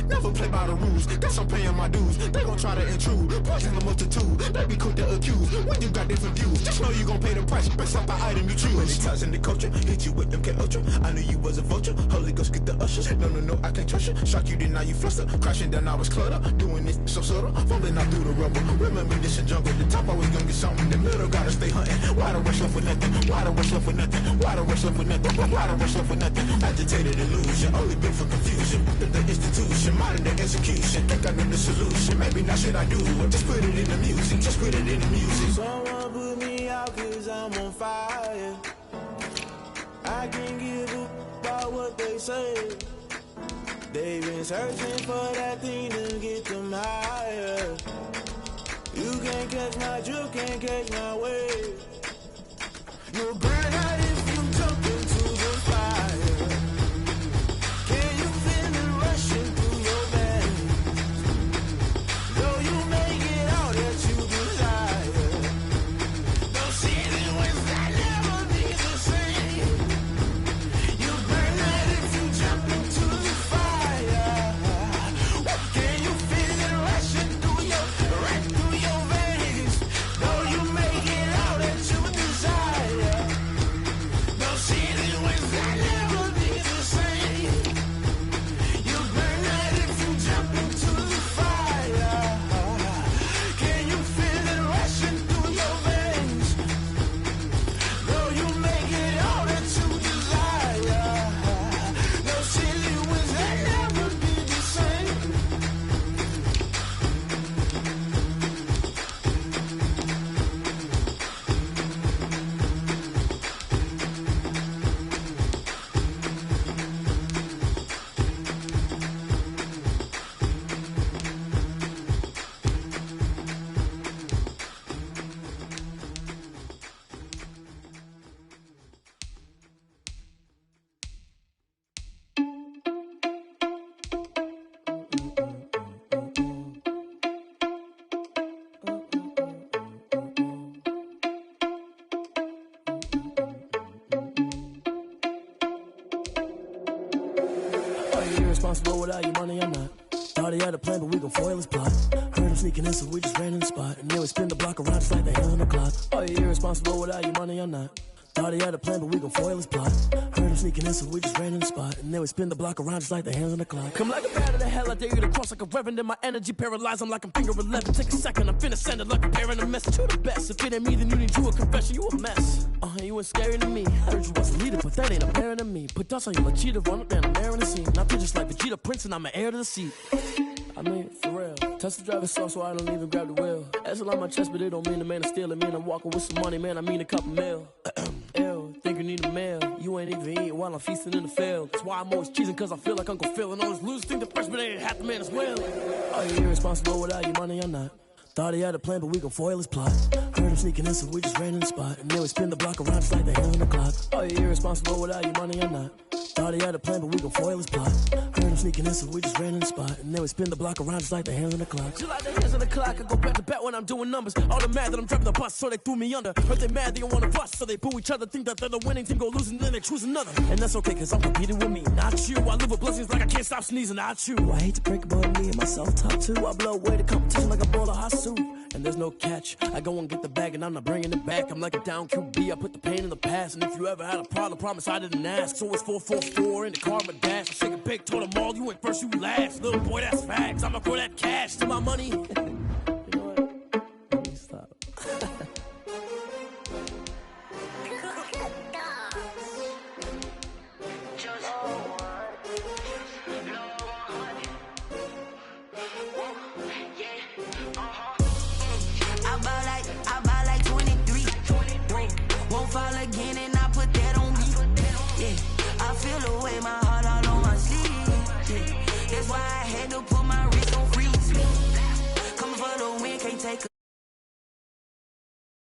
S9: Never play by the rules, guess I'm paying my dues. They gon' try to intrude, poison the multitude. They be quick to accuse, when you got different views. Just know you gon' pay the price, based off the item you choose. Many times in the culture, hit you with them K Ultra. I knew you was a vulture, Holy Ghost get the ushers. No, I can't trust you. Shock you, then now you fluster. Crashing down, I was cluttered. Doing this so subtle, falling out through the rubble. Remember this in jungle, the top always gonna get something. The middle gotta stay hunting. Why the rush left for nothing? Why the rush left for nothing? Why the rush left for nothing? Why the rush left for nothing? Agitated illusion, only built for confusion. The institution, modern day execution. Think I know the solution. Maybe not should I do it? Just put it in the music. Just put it in the music.
S8: Someone put me out 'cause I'm on fire. I can't give up about what they say. They've been searching for that thing to get them higher. You can't catch my drift, can't catch my wave. You'll burn out if you jump into the fire. Can you feel it rushing through your veins? Though you may get all that you desire, those ceiling winds that never be the same. You burn out if you jump into the fire. Can you feel it rushing through your veins? Though you may get all that you desire, those ceiling winds that never be the same. You burn out if you jump into the fire. Can you feel it rushing through your veins? Though you may get all that you desire, those ceiling winds that never be the same.
S10: Are you irresponsible without your money? I'm not. Thought he had a plan, but we gon' foil his plot. Heard him sneaking in, so we just ran in the spot. And then we spin the block around just like the hands on the clock. Are you irresponsible without your money? I'm not. Thought he had a plan, but we gon' foil his plot. Heard him sneaking in, so we just ran in the spot. And then we spin the block around just like the hands on the clock. Come like a bat of the hell, I dare you to cross like a reverend. In my energy paralyzed, I'm like I'm finger 11. Take a second, I'm finna send it like a parent a message to the best. If it ain't me, then you need you a confession, you a mess. You ain't scary to me. I heard you was a leader, but that ain't apparent to me. Put dust on you like cheetah, run up down the air in the scene. Not just like Vegeta Prince, and I'm an heir to the seat. I mean, for real. Touch the driver's soft, so I don't even grab the wheel. That's a lot on my chest, but it don't mean the man is stealing. Man, I'm walking with some money, man, I mean a couple mil. Ew, think you need a meal. You ain't even eating while I'm feasting in the field. That's why I'm always cheesing, cause I feel like Uncle Phil. And all those losers think the freshman ain't half the man as well. Are you irresponsible without your money? I'm not. Thought he had a plan, but we gon' foil his plot. Heard him sneaking in, so we just ran in the spot. And then we spin the block around just like the hands on the clock. Are you irresponsible without your money? I'm not. Thought he had a plan, but we gon' foil his plot. Heard him sneaking in, so we just ran in the spot. And then we spin the block around just like the hands on the clock. Just like the hands on the clock, I go back to back when I'm doing numbers. All the mad that I'm driving the bus, so they threw me under. Heard they mad, they don't wanna bust, so they boo each other. Think that they're the winning team, go losing, then they choose another. And that's okay, cause I'm competing with me, not you. I live with blessings like I can't stop sneezing, not you. I hate to break it, but me and myself top two. I blow away the competition like a bowl of hot soup. And there's no catch. I go and get the bag and I'm not bringing it back. I'm like a down QB, I put the pain in the past. And if you ever had a problem, promise I didn't ask. So it's 444 in the car, my dash. I shake a big, told them all, you ain't first, you last. Little boy, that's facts. I'ma throw that cash to my money. You know what? Let me stop.
S11: Fall again and I put that on me. Yeah, I feel the way my